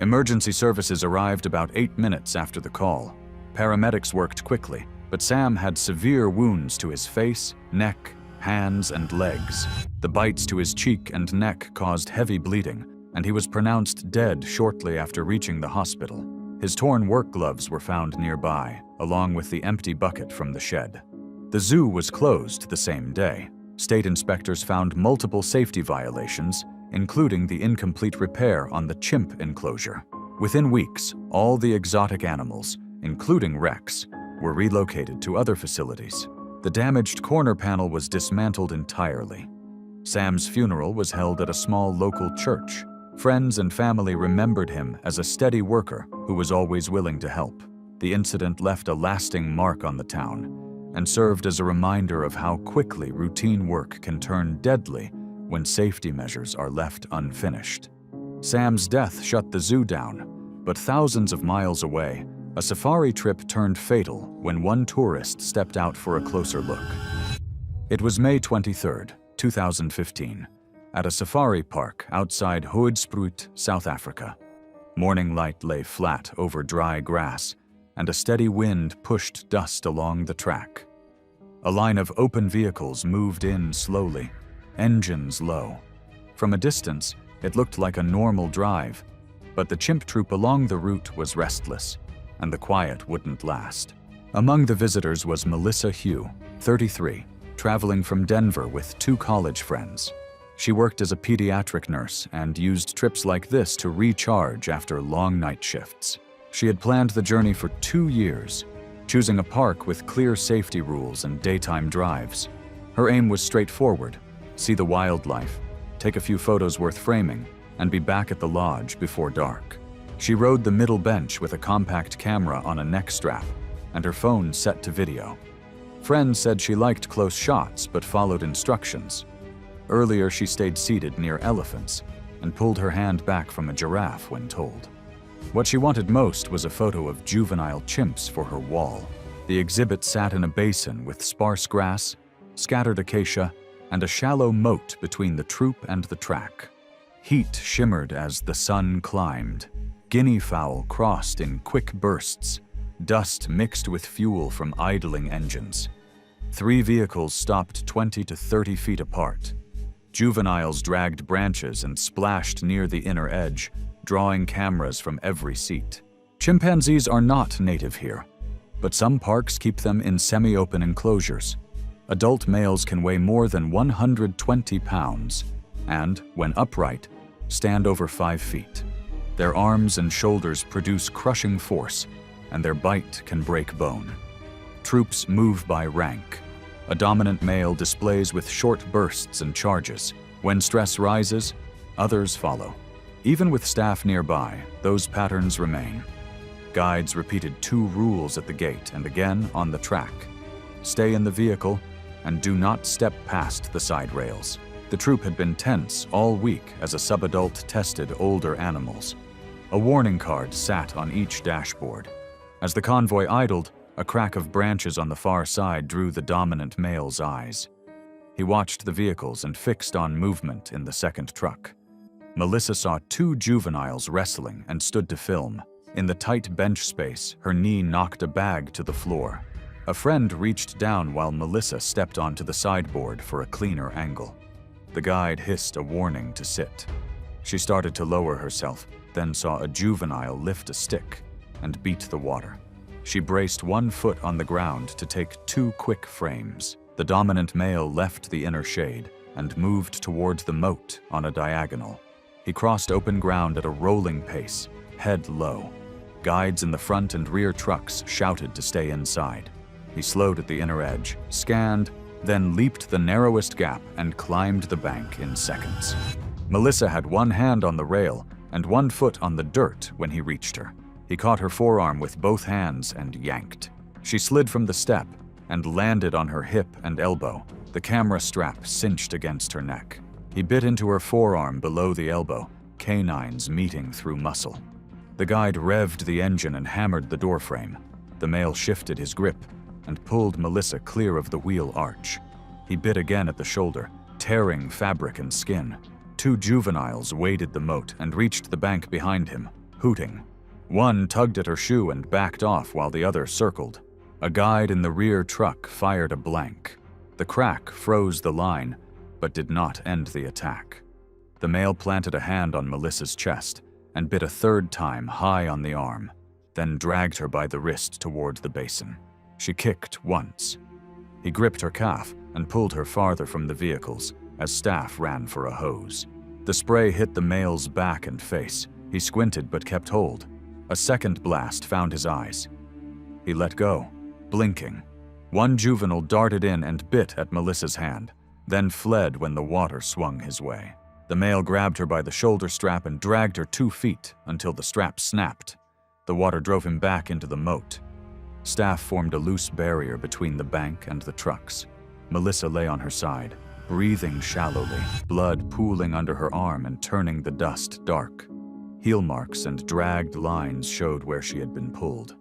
Emergency services arrived about 8 minutes after the call. Paramedics worked quickly, but Sam had severe wounds to his face, neck, hands, and legs. The bites to his cheek and neck caused heavy bleeding, and he was pronounced dead shortly after reaching the hospital. His torn work gloves were found nearby, along with the empty bucket from the shed. The zoo was closed the same day. State inspectors found multiple safety violations, including the incomplete repair on the chimp enclosure. Within weeks, all the exotic animals, including Rex, were relocated to other facilities. The damaged corner panel was dismantled entirely. Sam's funeral was held at a small local church. Friends and family remembered him as a steady worker who was always willing to help. The incident left a lasting mark on the town and served as a reminder of how quickly routine work can turn deadly when safety measures are left unfinished. Sam's death shut the zoo down, but thousands of miles away, a safari trip turned fatal when one tourist stepped out for a closer look. It was May 23, 2015, at a safari park outside Hoedspruit, South Africa. Morning light lay flat over dry grass, and a steady wind pushed dust along the track. A line of open vehicles moved in slowly, engines low. From a distance, it looked like a normal drive, but the chimp troop along the route was restless, and the quiet wouldn't last. Among the visitors was Melissa Hugh, 33, traveling from Denver with 2 college friends. She worked as a pediatric nurse and used trips like this to recharge after long night shifts. She had planned the journey for 2 years, choosing a park with clear safety rules and daytime drives. Her aim was straightforward: see the wildlife, take a few photos worth framing, and be back at the lodge before dark. She rode the middle bench with a compact camera on a neck strap and her phone set to video. Friends said she liked close shots but followed instructions. Earlier, she stayed seated near elephants and pulled her hand back from a giraffe when told. What she wanted most was a photo of juvenile chimps for her wall. The exhibit sat in a basin with sparse grass, scattered acacia, and a shallow moat between the troop and the track. Heat shimmered as the sun climbed. Guinea fowl crossed in quick bursts, dust mixed with fuel from idling engines. 3 vehicles stopped 20 to 30 feet apart. Juveniles dragged branches and splashed near the inner edge, drawing cameras from every seat. Chimpanzees are not native here, but some parks keep them in semi-open enclosures. Adult males can weigh more than 120 pounds and, when upright, stand over 5 feet. Their arms and shoulders produce crushing force, and their bite can break bone. Troops move by rank. A dominant male displays with short bursts and charges. When stress rises, others follow. Even with staff nearby, those patterns remain. Guides repeated 2 rules at the gate and again on the track: stay in the vehicle and do not step past the side rails. The troop had been tense all week as a subadult tested older animals. A warning card sat on each dashboard. As the convoy idled, a crack of branches on the far side drew the dominant male's eyes. He watched the vehicles and fixed on movement in the second truck. Melissa saw 2 juveniles wrestling and stood to film. In the tight bench space, her knee knocked a bag to the floor. A friend reached down while Melissa stepped onto the sideboard for a cleaner angle. The guide hissed a warning to sit. She started to lower herself, then saw a juvenile lift a stick and beat the water. She braced 1 foot on the ground to take 2 quick frames. The dominant male left the inner shade and moved towards the moat on a diagonal. He crossed open ground at a rolling pace, head low. Guides in the front and rear trucks shouted to stay inside. He slowed at the inner edge, scanned, then leaped the narrowest gap and climbed the bank in seconds. Melissa had 1 hand on the rail and 1 foot on the dirt when he reached her. He caught her forearm with both hands and yanked. She slid from the step and landed on her hip and elbow, the camera strap cinched against her neck. He bit into her forearm below the elbow, canines meeting through muscle. The guide revved the engine and hammered the doorframe. The male shifted his grip and pulled Melissa clear of the wheel arch. He bit again at the shoulder, tearing fabric and skin. Two juveniles waded the moat and reached the bank behind him, hooting. One tugged at her shoe and backed off while the other circled. A guide in the rear truck fired a blank. The crack froze the line, but did not end the attack. The male planted a hand on Melissa's chest and bit a third time high on the arm, then dragged her by the wrist toward the basin. She kicked once. He gripped her calf and pulled her farther from the vehicles as staff ran for a hose. The spray hit the male's back and face. He squinted but kept hold. A second blast found his eyes. He let go, blinking. One juvenile darted in and bit at Melissa's hand, then fled when the water swung his way. The male grabbed her by the shoulder strap and dragged her 2 feet until the strap snapped. The water drove him back into the moat. Staff formed a loose barrier between the bank and the trucks. Melissa lay on her side, breathing shallowly, blood pooling under her arm and turning the dust dark. Heel marks and dragged lines showed where she had been pulled.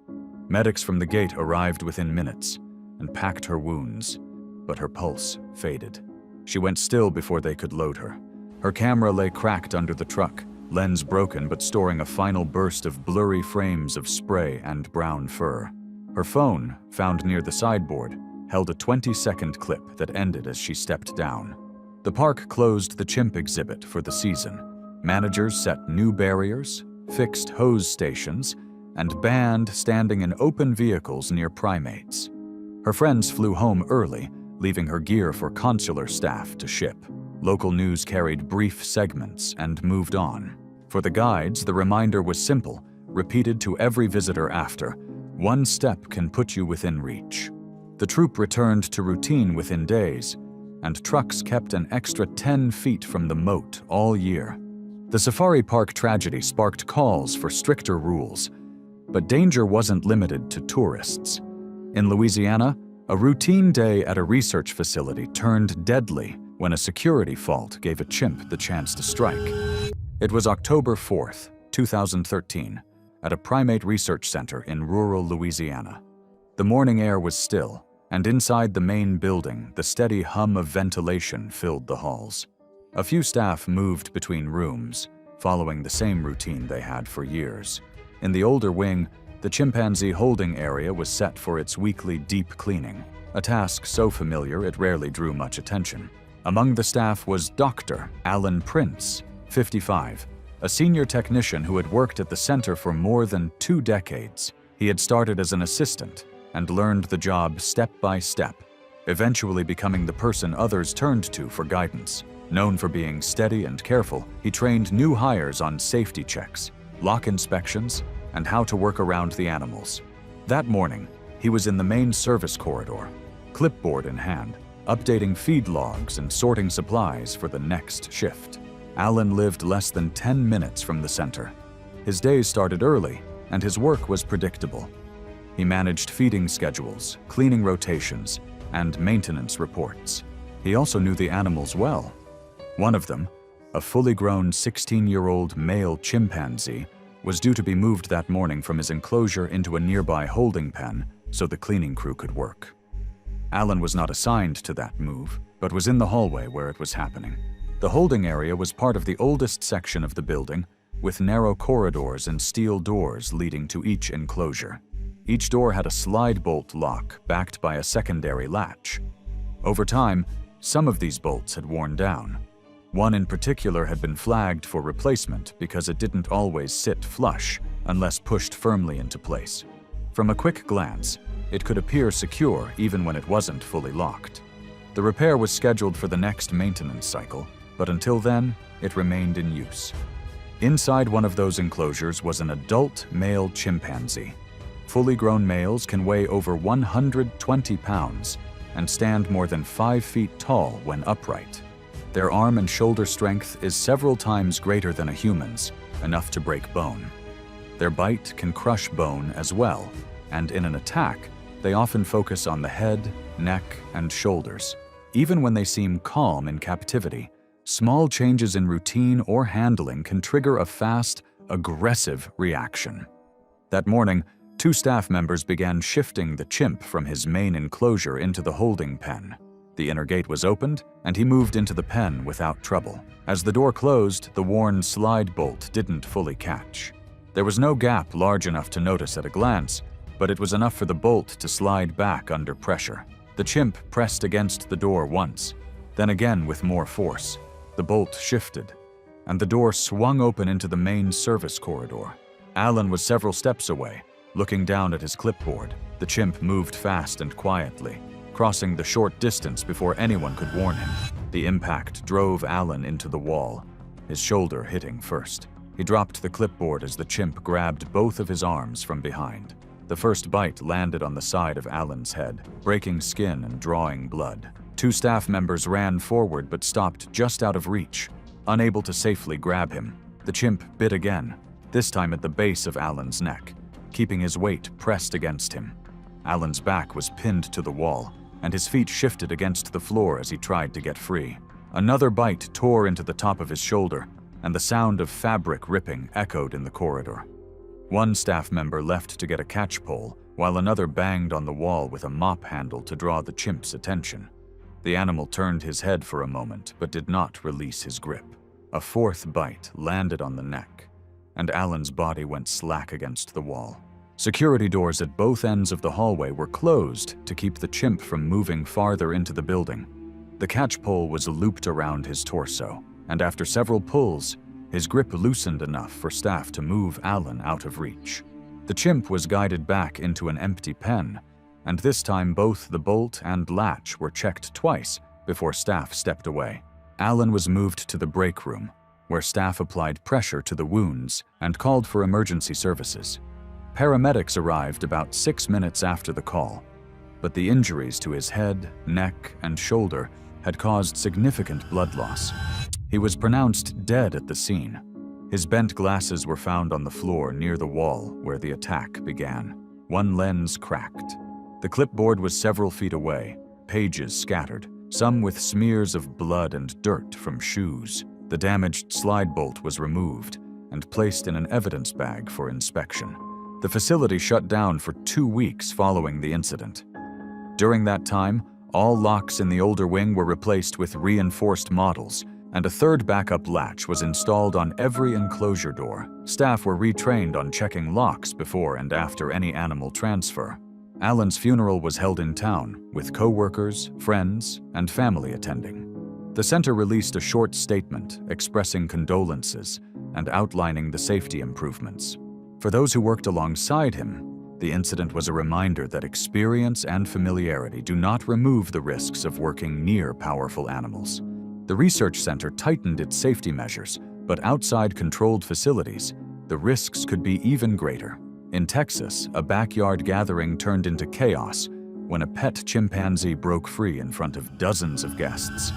Medics from the gate arrived within minutes and packed her wounds, but her pulse faded. She went still before they could load her. Her camera lay cracked under the truck, lens broken but storing a final burst of blurry frames of spray and brown fur. Her phone, found near the sideboard, held a 20-second clip that ended as she stepped down. The park closed the chimp exhibit for the season. Managers set new barriers, fixed hose stations, and banned standing in open vehicles near primates. Her friends flew home early, leaving her gear for consular staff to ship. Local news carried brief segments and moved on. For the guides, the reminder was simple, repeated to every visitor after: one step can put you within reach. The troop returned to routine within days, and trucks kept an extra 10 feet from the moat all year. The safari park tragedy sparked calls for stricter rules, but danger wasn't limited to tourists. In Louisiana, a routine day at a research facility turned deadly when a security fault gave a chimp the chance to strike. It was October 4th, 2013, at a primate research center in rural Louisiana. The morning air was still, and inside the main building, the steady hum of ventilation filled the halls. A few staff moved between rooms, following the same routine they had for years. In the older wing, the chimpanzee holding area was set for its weekly deep cleaning, a task so familiar it rarely drew much attention. Among the staff was Dr. Alan Prince, 55, a senior technician who had worked at the center for more than 2 decades. He had started as an assistant and learned the job step by step, eventually becoming the person others turned to for guidance. Known for being steady and careful, he trained new hires on safety checks, lock inspections, and how to work around the animals. That morning, he was in the main service corridor, clipboard in hand, updating feed logs and sorting supplies for the next shift. Alan lived less than 10 minutes from the center. His days started early, and his work was predictable. He managed feeding schedules, cleaning rotations, and maintenance reports. He also knew the animals well. One of them, a fully grown 16-year-old male chimpanzee, was due to be moved that morning from his enclosure into a nearby holding pen so the cleaning crew could work. Alan was not assigned to that move, but was in the hallway where it was happening. The holding area was part of the oldest section of the building, with narrow corridors and steel doors leading to each enclosure. Each door had a slide bolt lock backed by a secondary latch. Over time, some of these bolts had worn down. One in particular had been flagged for replacement because it didn't always sit flush unless pushed firmly into place. From a quick glance, it could appear secure even when it wasn't fully locked. The repair was scheduled for the next maintenance cycle, but until then, it remained in use. Inside one of those enclosures was an adult male chimpanzee. Fully grown males can weigh over 120 pounds and stand more than 5 feet tall when upright. Their arm and shoulder strength is several times greater than a human's, enough to break bone. Their bite can crush bone as well, and in an attack, they often focus on the head, neck, and shoulders. Even when they seem calm in captivity, small changes in routine or handling can trigger a fast, aggressive reaction. That morning, 2 staff members began shifting the chimp from his main enclosure into the holding pen. The inner gate was opened, and he moved into the pen without trouble. As the door closed, the worn slide bolt didn't fully catch. There was no gap large enough to notice at a glance, but it was enough for the bolt to slide back under pressure. The chimp pressed against the door once, then again with more force. The bolt shifted, and the door swung open into the main service corridor. Alan was several steps away, looking down at his clipboard. The chimp moved fast and quietly, crossing the short distance before anyone could warn him. The impact drove Alan into the wall, his shoulder hitting first. He dropped the clipboard as the chimp grabbed both of his arms from behind. The first bite landed on the side of Alan's head, breaking skin and drawing blood. 2 staff members ran forward but stopped just out of reach, unable to safely grab him. The chimp bit again, this time at the base of Alan's neck, keeping his weight pressed against him. Alan's back was pinned to the wall, and his feet shifted against the floor as he tried to get free. Another bite tore into the top of his shoulder, and the sound of fabric ripping echoed in the corridor. 1 staff member left to get a catch pole, while another banged on the wall with a mop handle to draw the chimp's attention. The animal turned his head for a moment, but did not release his grip. A 4th bite landed on the neck, and Alan's body went slack against the wall. Security doors at both ends of the hallway were closed to keep the chimp from moving farther into the building. The catch pole was looped around his torso, and after several pulls, his grip loosened enough for staff to move Alan out of reach. The chimp was guided back into an empty pen, and this time both the bolt and latch were checked twice before staff stepped away. Alan was moved to the break room, where staff applied pressure to the wounds and called for emergency services. Paramedics arrived about 6 minutes after the call, but the injuries to his head, neck, and shoulder had caused significant blood loss. He was pronounced dead at the scene. His bent glasses were found on the floor near the wall where the attack began. 1 lens cracked. The clipboard was several feet away, pages scattered, some with smears of blood and dirt from shoes. The damaged slide bolt was removed and placed in an evidence bag for inspection. The facility shut down for 2 weeks following the incident. During that time, all locks in the older wing were replaced with reinforced models, and a 3rd backup latch was installed on every enclosure door. Staff were retrained on checking locks before and after any animal transfer. Alan's funeral was held in town, with co-workers, friends, and family attending. The center released a short statement expressing condolences and outlining the safety improvements. For those who worked alongside him, the incident was a reminder that experience and familiarity do not remove the risks of working near powerful animals. The research center tightened its safety measures, but outside controlled facilities, the risks could be even greater. In Texas, a backyard gathering turned into chaos when a pet chimpanzee broke free in front of dozens of guests.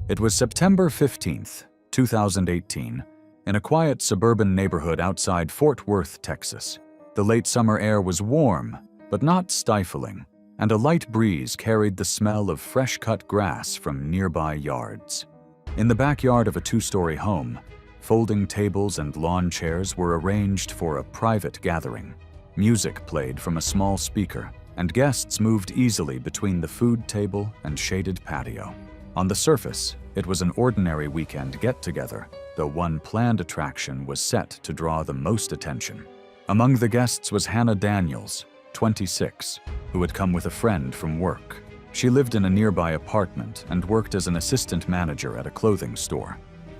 It was September 15th, 2018, in a quiet suburban neighborhood outside Fort Worth, Texas. The late summer air was warm, but not stifling, and a light breeze carried the smell of fresh-cut grass from nearby yards. In the backyard of a 2-story home, folding tables and lawn chairs were arranged for a private gathering. Music played from a small speaker, and guests moved easily between the food table and shaded patio. On the surface, it was an ordinary weekend get-together, though one planned attraction was set to draw the most attention. Among the guests was Hannah Daniels, 26, who had come with a friend from work. She lived in a nearby apartment and worked as an assistant manager at a clothing store.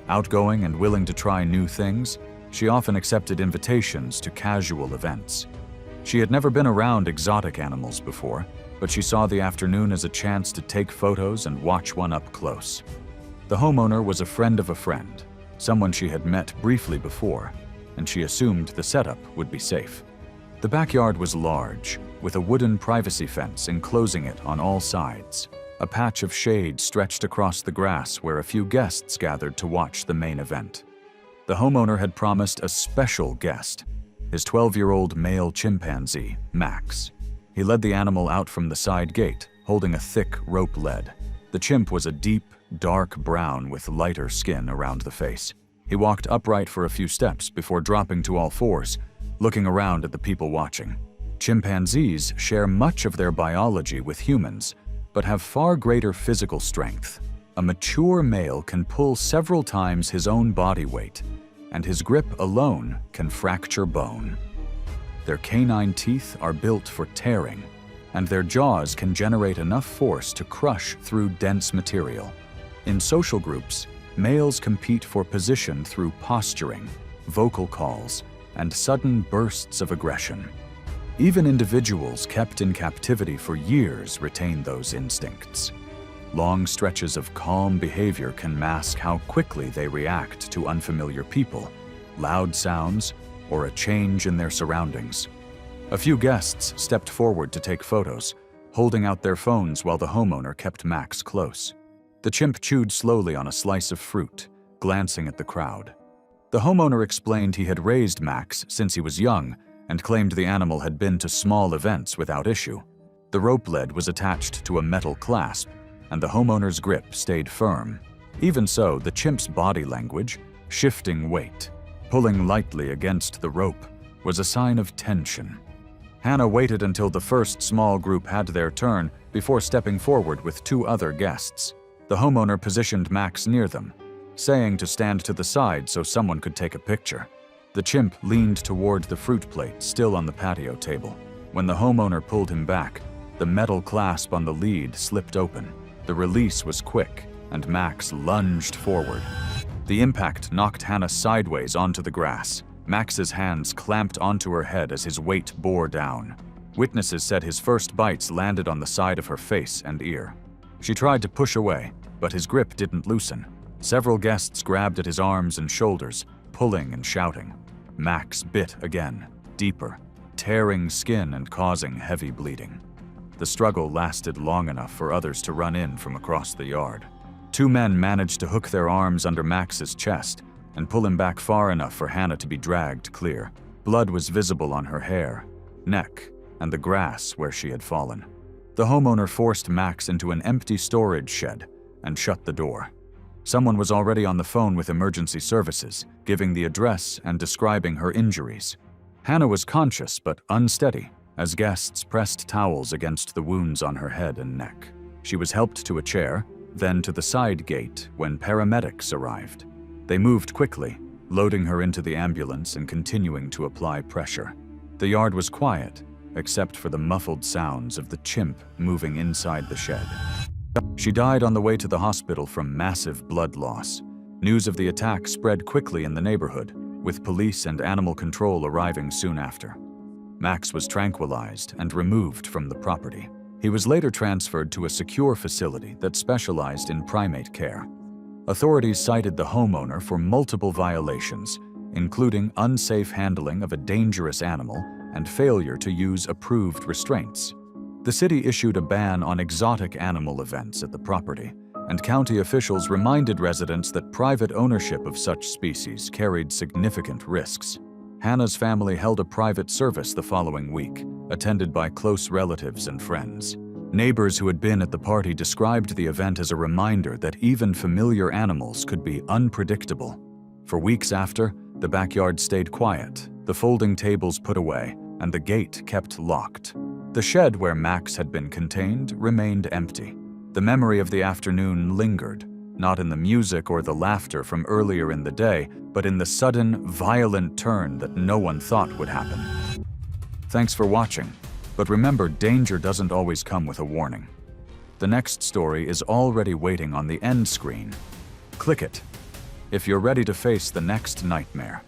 Outgoing and willing to try new things, she often accepted invitations to casual events. She had never been around exotic animals before, but she saw the afternoon as a chance to take photos and watch one up close. The homeowner was a friend of a friend, someone she had met briefly before, and she assumed the setup would be safe. The backyard was large, with a wooden privacy fence enclosing it on all sides. A patch of shade stretched across the grass where a few guests gathered to watch the main event. The homeowner had promised a special guest, his 12-year-old male chimpanzee, Max. He led the animal out from the side gate, holding a thick rope lead. The chimp was a deep, dark brown with lighter skin around the face. He walked upright for a few steps before dropping to all fours, looking around at the people watching. Chimpanzees share much of their biology with humans, but have far greater physical strength. A mature male can pull several times his own body weight, and his grip alone can fracture bone. Their canine teeth are built for tearing, and their jaws can generate enough force to crush through dense material. In social groups, males compete for position through posturing, vocal calls, and sudden bursts of aggression. Even individuals kept in captivity for years retain those instincts. Long stretches of calm behavior can mask how quickly they react to unfamiliar people, loud sounds, or a change in their surroundings. A few guests stepped forward to take photos, holding out their phones while the homeowner kept Max close. The chimp chewed slowly on a slice of fruit, glancing at the crowd. The homeowner explained he had raised Max since he was young and claimed the animal had been to small events without issue. The rope lead was attached to a metal clasp, and the homeowner's grip stayed firm. Even so, the chimp's body language, shifting weight, pulling lightly against the rope, was a sign of tension. Hannah waited until the first small group had their turn before stepping forward with two other guests. The homeowner positioned Max near them, saying to stand to the side so someone could take a picture. The chimp leaned toward the fruit plate still on the patio table. When the homeowner pulled him back, the metal clasp on the lead slipped open. The release was quick, and Max lunged forward. The impact knocked Hannah sideways onto the grass. Max's hands clamped onto her head as his weight bore down. Witnesses said his first bites landed on the side of her face and ear. She tried to push away, but his grip didn't loosen. Several guests grabbed at his arms and shoulders, pulling and shouting. Max bit again, deeper, tearing skin and causing heavy bleeding. The struggle lasted long enough for others to run in from across the yard. Two men managed to hook their arms under Max's chest and pull him back far enough for Hannah to be dragged clear. Blood was visible on her hair, neck, and the grass where she had fallen. The homeowner forced Max into an empty storage shed and shut the door. Someone was already on the phone with emergency services, giving the address and describing her injuries. Hannah was conscious but unsteady as guests pressed towels against the wounds on her head and neck. She was helped to a chair, then to the side gate when paramedics arrived. They moved quickly, loading her into the ambulance and continuing to apply pressure. The yard was quiet, except for the muffled sounds of the chimp moving inside the shed. She died on the way to the hospital from massive blood loss. News of the attack spread quickly in the neighborhood, with police and animal control arriving soon after. Max was tranquilized and removed from the property. He was later transferred to a secure facility that specialized in primate care. Authorities cited the homeowner for multiple violations, including unsafe handling of a dangerous animal and failure to use approved restraints. The city issued a ban on exotic animal events at the property, and county officials reminded residents that private ownership of such species carried significant risks. Hannah's family held a private service the following week, attended by close relatives and friends. Neighbors who had been at the party described the event as a reminder that even familiar animals could be unpredictable. For weeks after, the backyard stayed quiet, the folding tables put away, and the gate kept locked. The shed where Max had been contained remained empty. The memory of the afternoon lingered, not in the music or the laughter from earlier in the day, but in the sudden, violent turn that no one thought would happen. Thanks for watching, but remember, danger doesn't always come with a warning. The next story is already waiting on the end screen. Click it if you're ready to face the next nightmare.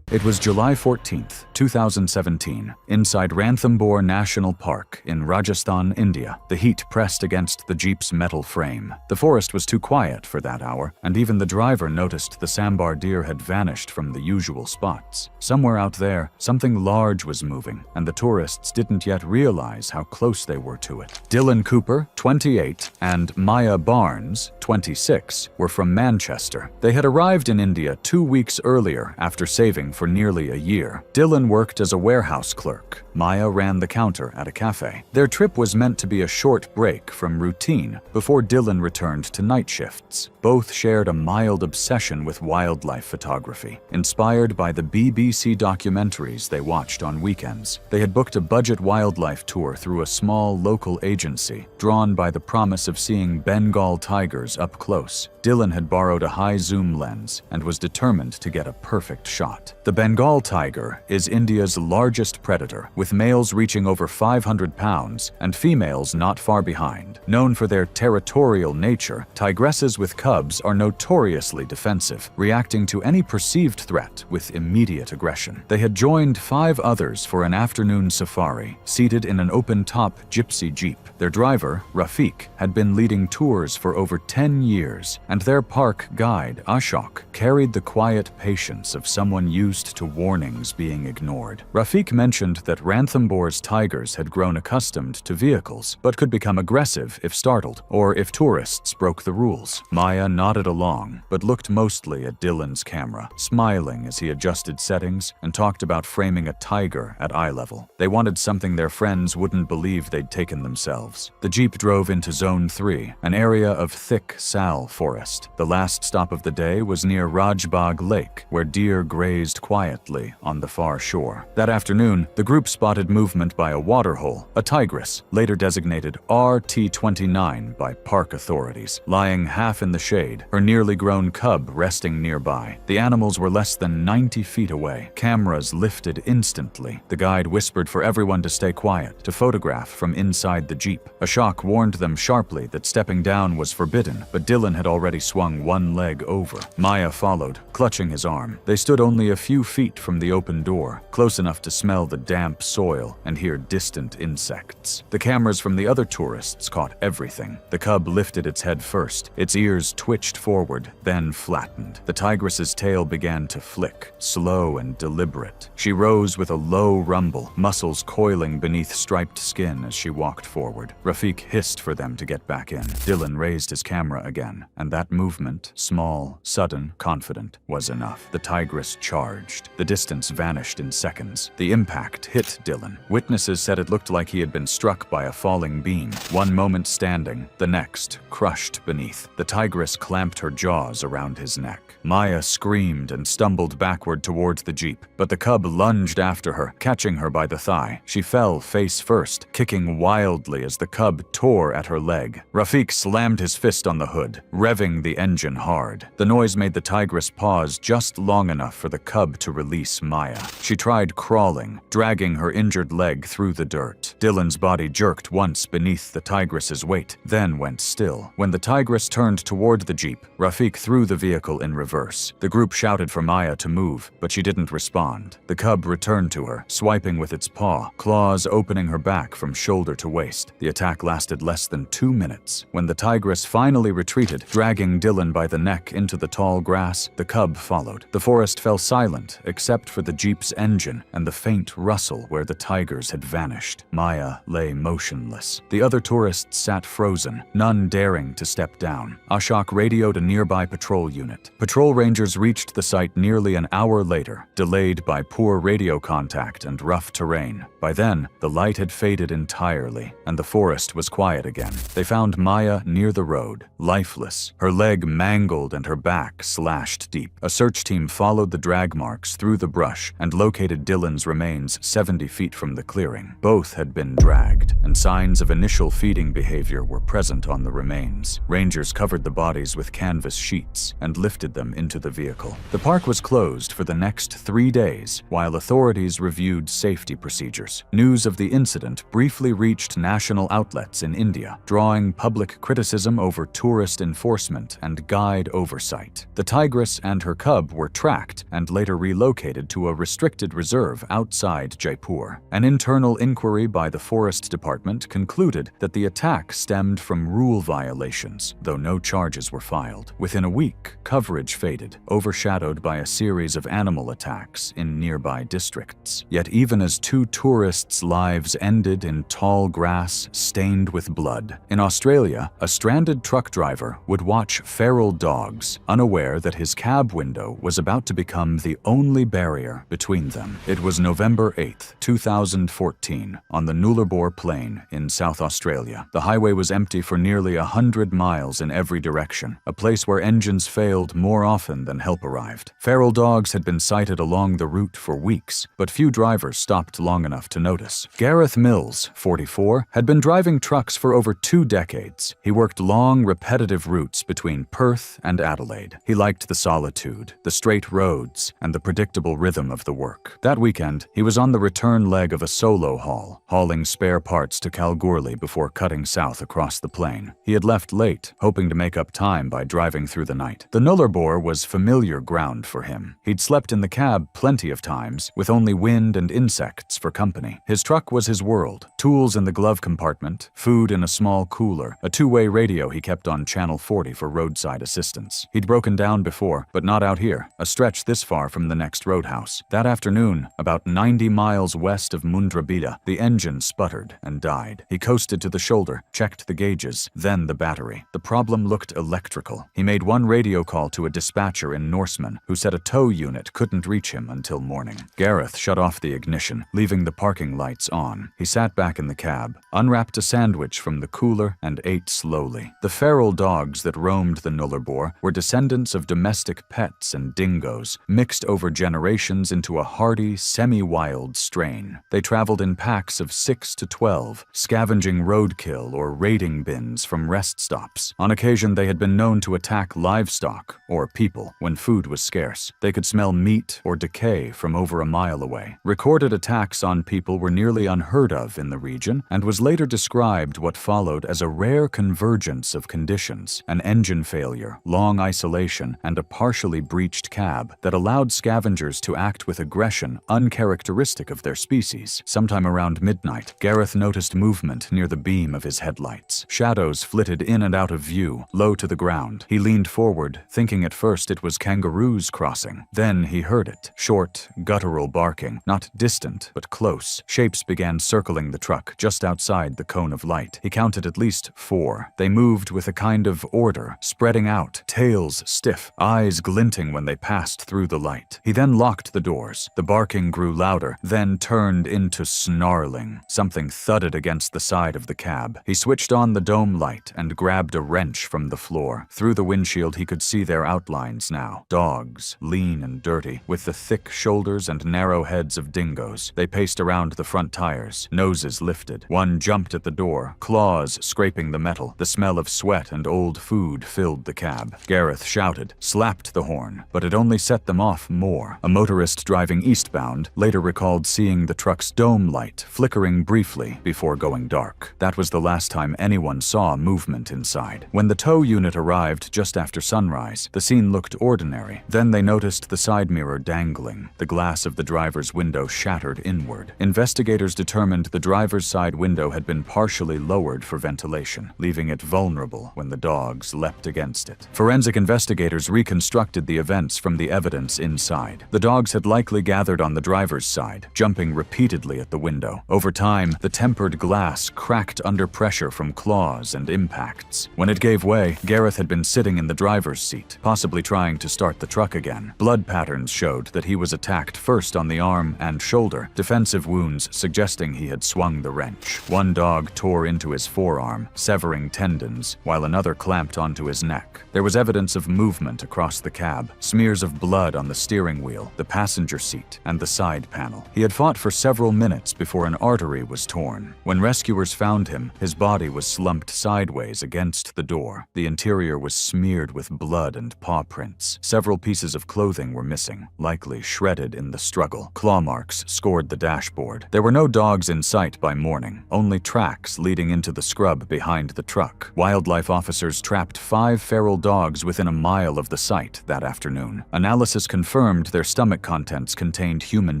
It was July 14, 2017, inside Ranthambore National Park in Rajasthan, India. The heat pressed against the Jeep's metal frame. The forest was too quiet for that hour, and even the driver noticed the sambar deer had vanished from the usual spots. Somewhere out there, something large was moving, and the tourists didn't yet realize how close they were to it. Dylan Cooper, 28, and Maya Barnes, 26, were from Manchester. They had arrived in India 2 weeks earlier after saving for nearly a year. Dylan worked as a warehouse clerk. Maya ran the counter at a cafe. Their trip was meant to be a short break from routine before Dylan returned to night shifts. Both shared a mild obsession with wildlife photography, inspired by the BBC documentaries they watched on weekends. They had booked a budget wildlife tour through a small local agency, drawn by the promise of seeing Bengal tigers up close. Dylan had borrowed a high-zoom lens and was determined to get a perfect shot. The Bengal tiger is India's largest predator, with males reaching over 500 pounds and females not far behind. Known for their territorial nature, tigresses with cubs are notoriously defensive, reacting to any perceived threat with immediate aggression. They had joined 5 others for an afternoon safari, seated in an open-top gypsy jeep. Their driver, Rafiq, had been leading tours for over 10 years, and their park guide, Ashok, carried the quiet patience of someone used to warnings being ignored. Rafiq mentioned that Ranthambore's tigers had grown accustomed to vehicles, but could become aggressive if startled, or if tourists broke the rules. Maya nodded along, but looked mostly at Dylan's camera, smiling as he adjusted settings and talked about framing a tiger at eye level. They wanted something their friends wouldn't believe they'd taken themselves. The Jeep drove into Zone 3, an area of thick sal forest. The last stop of the day was near Rajbagh Lake, where deer grazed quietly on the far shore. That afternoon, the group spotted movement by a waterhole, a tigress, later designated RT-29 by park authorities, lying half in the shade, her nearly grown cub resting nearby. The animals were less than 90 feet away. Cameras lifted instantly. The guide whispered for everyone to stay quiet, to photograph from inside the Jeep. Ashok warned them sharply that stepping down was forbidden, but Dylan had already swung one leg over. Maya followed, clutching his arm. They stood only a few feet from the open door, close enough to smell the damp soil and hear distant insects. The cameras from the other tourists caught everything. The cub lifted its head first. Its ears twitched forward, then flattened. The tigress's tail began to flick, slow and deliberate. She rose with a low rumble, muscles coiling beneath striped skin as she walked forward. Rafiq hissed for them to get back in. Dylan raised his camera again, and that movement, small, sudden, confident, was enough. The tigress charged. The distance vanished in seconds. The impact hit Dylan. Witnesses said it looked like he had been struck by a falling beam. One moment standing, the next crushed beneath. The tigress clamped her jaws around his neck. Maya screamed and stumbled backward towards the Jeep, but the cub lunged after her, catching her by the thigh. She fell face first, kicking wildly as the cub tore at her leg. Rafiq slammed his fist on the hood, revving the engine hard. The noise made the tigress pause just long enough for the cub to release Maya. She tried crawling, dragging her injured leg through the dirt. Dylan's body jerked once beneath the tigress's weight, then went still. When the tigress turned toward the Jeep, Rafiq threw the vehicle in reverse. The group shouted for Maya to move, but she didn't respond. The cub returned to her, swiping with its paw, claws opening her back from shoulder to waist. The attack lasted less than 2 minutes. When the tigress finally retreated, dragging Dylan by the neck into the tall grass, the cub followed. The forest fell silent, except for the Jeep's engine and the faint rustle where the tigers had vanished. Maya lay motionless. The other tourists sat frozen, none daring to step down. Ashok radioed a nearby patrol unit. Patrol rangers reached the site nearly an hour later, delayed by poor radio contact and rough terrain. By then, the light had faded entirely, and the forest was quiet again. They found Maya near the road, lifeless, her leg mangled and her back slashed deep. A search team followed the drag marks through the brush and located Dylan's remains 70 feet from the clearing. Both had been dragged, and signs of initial feeding behavior were present on the remains. Rangers covered the bodies with canvas sheets and lifted them into the vehicle. The park was closed for the next 3 days, while authorities reviewed safety procedures. News of the incident briefly reached national outlets in India, drawing public criticism over tourist enforcement and guide oversight. The tigress and her cub were tracked and later relocated to a restricted reserve outside Jaipur. An internal inquiry by the Forest Department concluded that the attack stemmed from rule violations, though no charges were filed. Within a week, coverage faded, overshadowed by a series of animal attacks in nearby districts. Yet even as 2 tourists' lives ended in tall grass stained with blood, in Australia, a stranded truck driver would watch feral dogs, unaware that his cab window was about to become the only barrier between them. It was November 8, 2014, on the Nullarbor Plain in South Australia. The highway was empty for nearly 100 miles in every direction, a place where engines failed more often than help arrived. Feral dogs had been sighted along the route for weeks, but few drivers stopped long enough to notice. Gareth Mills, 44, had been driving trucks for over 2 decades. He worked long, repetitive routes between Perth and Adelaide. He liked the solitude, the straight roads, and the predictable rhythm of the work. That weekend, he was on the return leg of a solo haul, hauling spare parts to Kalgoorlie before cutting south across the plain. He had left late, hoping to make up time by driving through the night. The Nullarbor was familiar ground for him. He'd slept in the cab plenty of times, with only wind and insects for company. His truck was his world. Tools in the glove compartment, food in a small cooler, a 2-way radio he kept on Channel 40 for roadside assistance. He'd broken down before, but not out here, a stretch this far from the next roadhouse. That afternoon, about 90 miles west of Mundrabida, the engine sputtered and died. He coasted to the shoulder, checked the gauges, then the battery. The problem looked electrical. He made one radio call to a dispatcher in Norseman, who said a tow unit couldn't reach him until morning. Gareth shut off the ignition, leaving the parking lights on. He sat back in the cab, unwrapped a sandwich from the cooler, and ate slowly. The feral dogs that roamed the Nullarbor were descendants of domestic pets and dingoes, mixed over generations into a hardy, semi-wild strain. They traveled in packs of 6 to 12, scavenging roadkill or raiding bins from rest stops. On occasion, they had been known to attack livestock or people when food was scarce. They could smell meat or decay from over a mile away. Recorded attacks on people were nearly unheard of in the region, and was later described what followed as a rare convergence of conditions: an engine failure, long isolation, and a partially breached cab that allowed scavengers to act with aggression uncharacteristic of their species. Sometime around midnight, Gareth noticed movement near the beam of his headlights. Shadows flitted in and out of view, low to the ground. He leaned forward, thinking at first it was kangaroos crossing. Then he heard it, short, guttural barking, not distant, but close. Shapes began circling the truck just outside the cone of light. He counted at least 4. They moved with a kind of order, spreading out, tails stiff, eyes glinting when they passed through the light. He then locked the doors. The barking grew louder, then turned into snarling. Something thudded against the side of the cab. He switched on the dome light and grabbed a wrench from the floor. Through the windshield, he could see their outlines now. Dogs, lean and dirty, with the thick shoulders and narrow heads of dingoes. They paced around the front tires, noses lifted. One jumped at the door, claws scraping the metal. The smell of sweat and old food filled the cab. Gareth shouted, slapped the horn, but it only set them off more. A motorist driving eastbound later recalled seeing the truck's dome light flickering briefly before going dark. That was the last time anyone saw movement inside. When the tow unit arrived just after sunrise, the scene looked ordinary. Then they noticed the side mirror dangling, the glass of the driver's window shattered inward. Investigators determined the driver's side window had been partially lowered for ventilation, leaving it vulnerable when the dogs leapt against it. Forensic investigators reconstructed the events from the evidence inside. The dogs had likely gathered on the driver's side, jumping repeatedly at the window. Over time, the tempered glass cracked under pressure from claws and impacts. When it gave way, Gareth had been sitting in the driver's seat, possibly trying to start the truck again. Blood patterns showed that he was attacked first on the arm and shoulder, defensive wounds suggesting he had swung the wrench. One dog tore into his forearm, severing tendons, while another clamped onto his neck. There was evidence of movement across the cab, smears of blood on the steering wheel, the passenger seat, and the side panel. He had fought for several minutes before an artery was torn. When rescuers found him, his body was slumped sideways against the door. The interior was smeared with blood and paw prints. Several pieces of clothing were missing, likely shredded in the struggle. Claw marks scored the dashboard. There were no dogs in sight by morning, only tracks leading into the scrub behind the truck. Wildlife officers trapped 5 feral dogs within a mile of the site that afternoon. Analysis confirmed confirmed their stomach contents contained human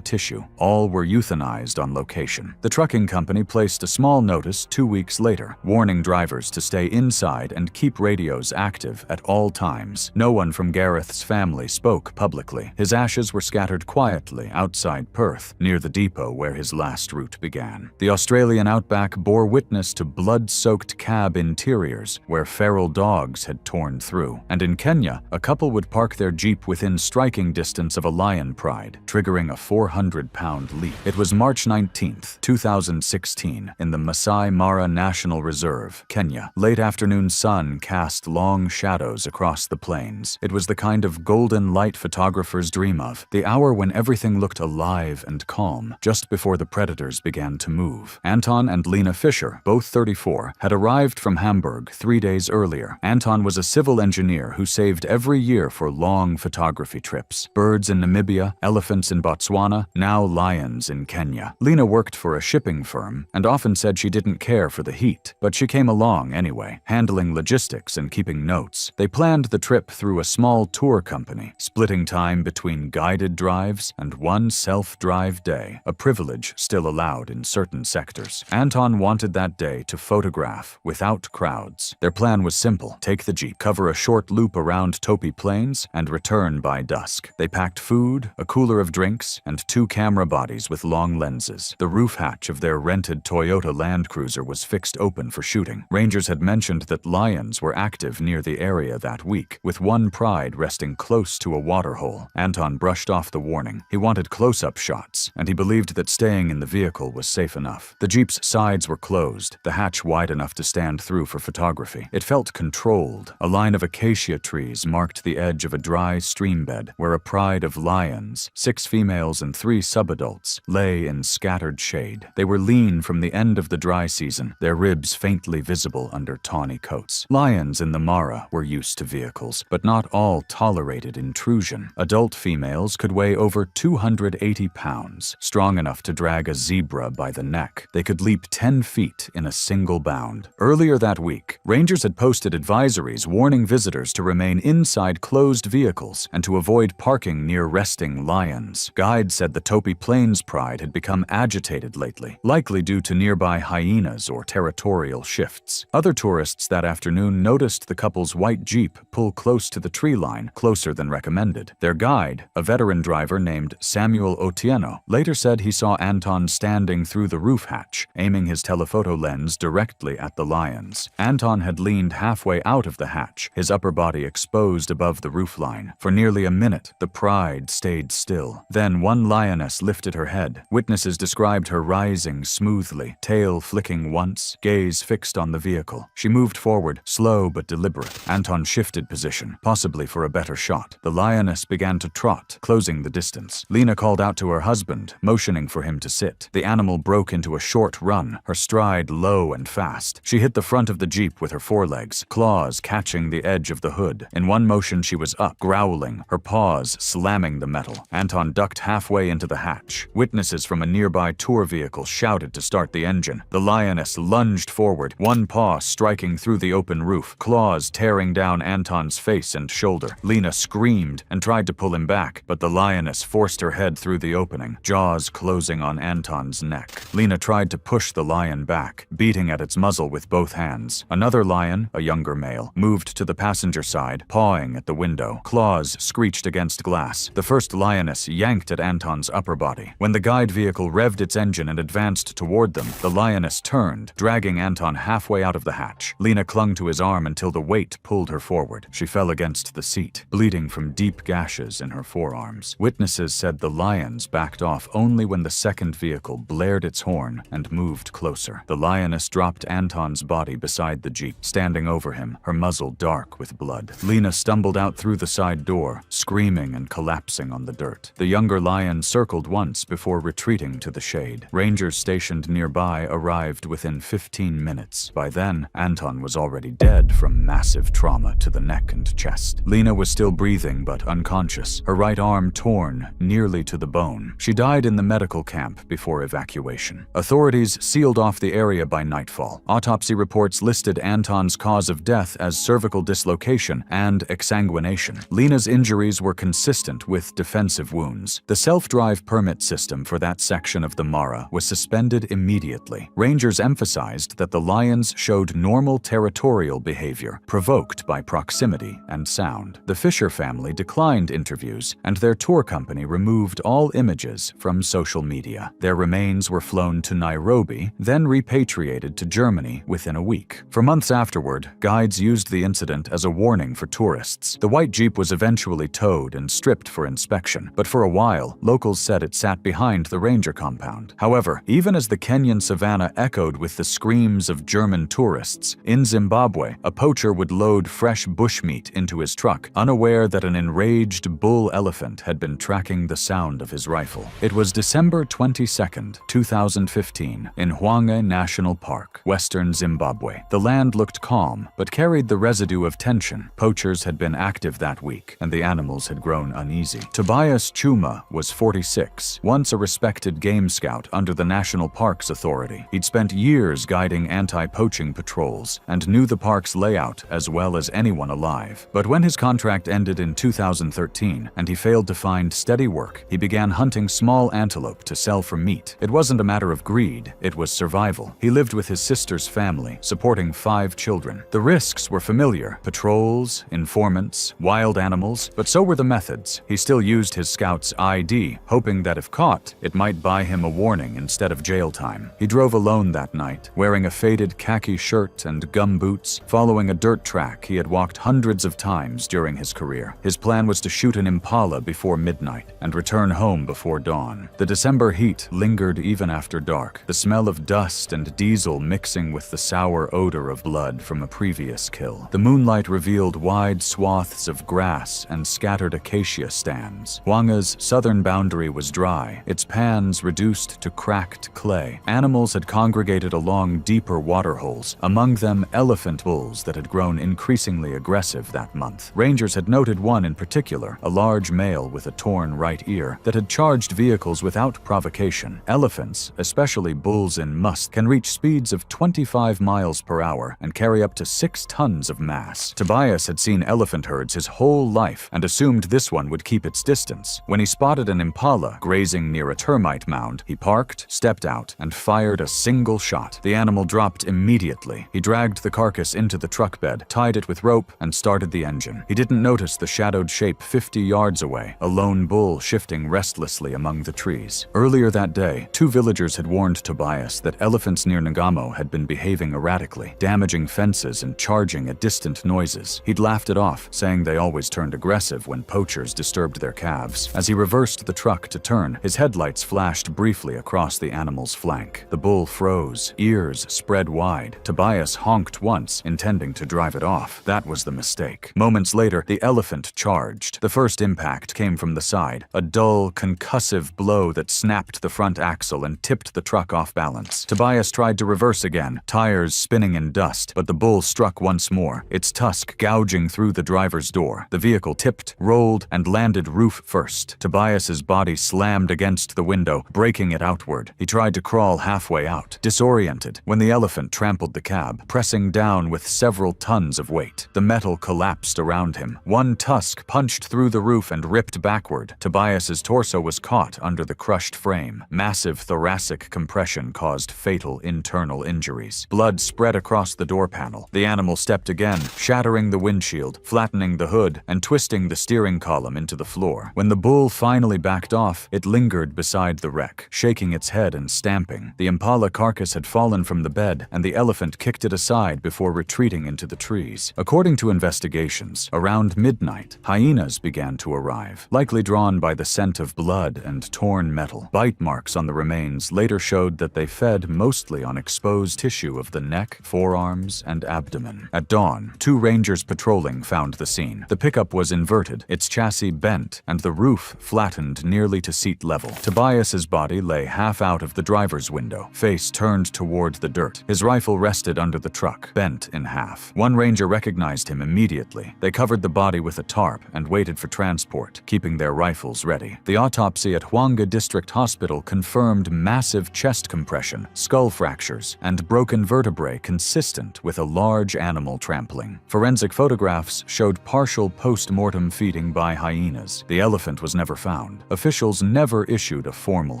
tissue. All were euthanized on location. The trucking company placed a small notice 2 weeks later, warning drivers to stay inside and keep radios active at all times. No one from Gareth's family spoke publicly. His ashes were scattered quietly outside Perth, near the depot where his last route began. The Australian outback bore witness to blood-soaked cab interiors where feral dogs had torn through. And in Kenya, a couple would park their Jeep within striking distance of a lion pride, triggering a 400-pound leap. It was March 19, 2016, in the Masai Mara National Reserve, Kenya. Late afternoon sun cast long shadows across the plains. It was the kind of golden light photographers dream of, the hour when everything looked alive and calm, just before the predators began to move. Anton and Lena Fisher, both 34, had arrived from Hamburg 3 days earlier. Anton was a civil engineer who saved every year for long photography trips. Birds in Namibia, elephants in Botswana, now lions in Kenya. Lena worked for a shipping firm and often said she didn't care for the heat, but she came along anyway, handling logistics and keeping notes. They planned the trip through a small tour company, splitting time between guided drives and one self-drive day, a privilege still allowed in certain sectors. Anton wanted that day to photograph without crowds. Their plan was simple: take the Jeep, cover a short loop around Topi Plains, and return by dusk. They packed food, a cooler of drinks, and 2 camera bodies with long lenses. The roof hatch of their rented Toyota Land Cruiser was fixed open for shooting. Rangers had mentioned that lions were active near the area that week, with one pride resting close to a waterhole. Anton brushed off the warning. He wanted close-up shots, and he believed that staying in the vehicle was safe enough. The Jeep's sides were closed, the hatch wide enough to stand through for photography. It felt controlled. A line of acacia trees marked the edge of a dry streambed where a pride of lions, 6 females and 3 subadults, lay in scattered shade. They were lean from the end of the dry season, their ribs faintly visible under tawny coats. Lions in the Mara were used to vehicles, but not all tolerated intrusion. Adult females could weigh over 280 pounds, strong enough to drag a zebra by the neck. They could leap 10 feet in a single bound. Earlier that week, rangers had posted advisories warning visitors to remain inside closed vehicles and to avoid parking near resting lions. Guides said the Topi Plains pride had become agitated lately, likely due to nearby hyenas or territorial shifts. Other tourists that afternoon noticed the couple's white Jeep pull close to the tree line, closer than recommended. Their guide, a veteran driver named Samuel Otieno, later said he saw Anton standing through the roof hatch, aiming his telephoto lens directly at the lions. Anton had leaned halfway out of the hatch, his upper body exposed above the roofline. For nearly a minute, the pride stayed still. Then one lioness lifted her head. Witnesses described her rising smoothly, tail flicking once, gaze fixed on the vehicle. She moved forward, slow but deliberate. Anton shifted position, possibly for a better shot. The lioness began to trot, closing the distance. Lena called out to her husband, motioning for him to sit. The animal broke into a short run, her stride low and fast. She hit the front of the Jeep with her forelegs, claws catching the edge of the hood. In one motion she was up, growling, her paws slamming the metal. Anton ducked halfway into the hatch. Witnesses from a nearby tour vehicle shouted to start the engine. The lioness lunged forward, one paw striking through the open roof, claws tearing down Anton's face and shoulder. Lena screamed and tried to pull him back, but the lioness forced her head through the opening, jaws closing on Anton's neck. Lena tried to push the lion back, beating at its muzzle with both hands. Another lion, a younger male, moved to the passenger side, pawing at the window. Claws screeched against glass. The first lioness yanked at Anton's upper body. When the guide vehicle revved its engine and advanced toward them, the lioness turned, dragging Anton halfway out of the hatch. Lena clung to his arm until the weight pulled her forward. She fell against the seat, bleeding from deep gashes in her forearms. Witnesses said the lions backed off only when the second vehicle blared its horn and moved closer. The lioness dropped Anton's body beside the Jeep, standing over him, her muzzle dark with blood. Lena stumbled out through the side door, screaming and collapsing on the dirt. The younger lion circled once before retreating to the shade. Rangers stationed nearby arrived within 15 minutes. By then, Anton was already dead from massive trauma to the neck and chest. Lena was still breathing but unconscious, her right arm torn nearly to the bone. She died in the medical camp before evacuation. Authorities sealed off the area by nightfall. Autopsy reports listed Anton's cause of death as cervical dislocation and exsanguination. Lena's injuries were consistent consistent with defensive wounds. The self-drive permit system for that section of the Mara was suspended immediately. Rangers emphasized that the lions showed normal territorial behavior, provoked by proximity and sound. The Fisher family declined interviews, and their tour company removed all images from social media. Their remains were flown to Nairobi, then repatriated to Germany within a week. For months afterward, guides used the incident as a warning for tourists. The white Jeep was eventually towed and stripped for inspection, but for a while, locals said it sat behind the ranger compound. However, even as the Kenyan savannah echoed with the screams of German tourists, in Zimbabwe, a poacher would load fresh bushmeat into his truck, unaware that an enraged bull elephant had been tracking the sound of his rifle. It was December 22, 2015, in Hwange National Park, western Zimbabwe. The land looked calm, but carried the residue of tension. Poachers had been active that week, and the animals had grown uneasy. Tobias Chuma was 46, once a respected game scout under the National Parks Authority. He'd spent years guiding anti-poaching patrols and knew the park's layout as well as anyone alive. But when his contract ended in 2013 and he failed to find steady work, he began hunting small antelope to sell for meat. It wasn't a matter of greed, it was survival. He lived with his sister's family, supporting 5 children. The risks were familiar: patrols, informants, wild animals, but so were the methods. He still used his scout's ID, hoping that if caught, it might buy him a warning instead of jail time. He drove alone that night, wearing a faded khaki shirt and gum boots, following a dirt track he had walked hundreds of times during his career. His plan was to shoot an impala before midnight and return home before dawn. The December heat lingered even after dark, the smell of dust and diesel mixing with the sour odor of blood from a previous kill. The moonlight revealed wide swaths of grass and scattered acacia stands. Hwange's southern boundary was dry, its pans reduced to cracked clay. Animals had congregated along deeper waterholes, among them elephant bulls that had grown increasingly aggressive that month. Rangers had noted one in particular, a large male with a torn right ear, that had charged vehicles without provocation. Elephants, especially bulls in musth, can reach speeds of 25 miles per hour and carry up to 6 tons of mass. Tobias had seen elephant herds his whole life and assumed this one would keep its distance. When he spotted an impala grazing near a termite mound, he parked, stepped out, and fired a single shot. The animal dropped immediately. He dragged the carcass into the truck bed, tied it with rope, and started the engine. He didn't notice the shadowed shape 50 yards away, a lone bull shifting restlessly among the trees. Earlier that day, 2 villagers had warned Tobias that elephants near Ngamo had been behaving erratically, damaging fences and charging at distant noises. He'd laughed it off, saying they always turned aggressive when poachers disturbed their calves. As he reversed the truck to turn, his headlights flashed briefly across the animal's flank. The bull froze, ears spread wide. Tobias honked once, intending to drive it off. That was the mistake. Moments later, the elephant charged. The first impact came from the side, a dull, concussive blow that snapped the front axle and tipped the truck off balance. Tobias tried to reverse again, tires spinning in dust, but the bull struck once more, its tusk gouging through the driver's door. The vehicle tipped, rolled, and landed roof first. Tobias's body slammed against the window, breaking it outward. He tried to crawl halfway out, disoriented, when the elephant trampled the cab, pressing down with several tons of weight. The metal collapsed around him. One tusk punched through the roof and ripped backward. Tobias's torso was caught under the crushed frame. Massive thoracic compression caused fatal internal injuries. Blood spread across the door panel. The animal stepped again, shattering the windshield, flattening the hood, and twisting the steering column into the floor. When the bull finally backed off, it lingered beside the wreck, shaking its head and stamping. The impala carcass had fallen from the bed, and the elephant kicked it aside before retreating into the trees. According to investigations, around midnight, hyenas began to arrive, likely drawn by the scent of blood and torn metal. Bite marks on the remains later showed that they fed mostly on exposed tissue of the neck, forearms, and abdomen. At dawn, 2 rangers patrolling found the scene. The pickup was inverted, its chassis bent, and the roof flattened nearly to seat level. Tobias's body lay half out of the driver's window, face turned toward the dirt. His rifle rested under the truck, bent in half. One ranger recognized him immediately. They covered the body with a tarp and waited for transport, keeping their rifles ready. The autopsy at Hwange District Hospital confirmed massive chest compression, skull fractures, and broken vertebrae consistent with a large animal trampling. Forensic photographs showed partial post-mortem feeding by hyenas. The elephant was never found. Officials never issued a formal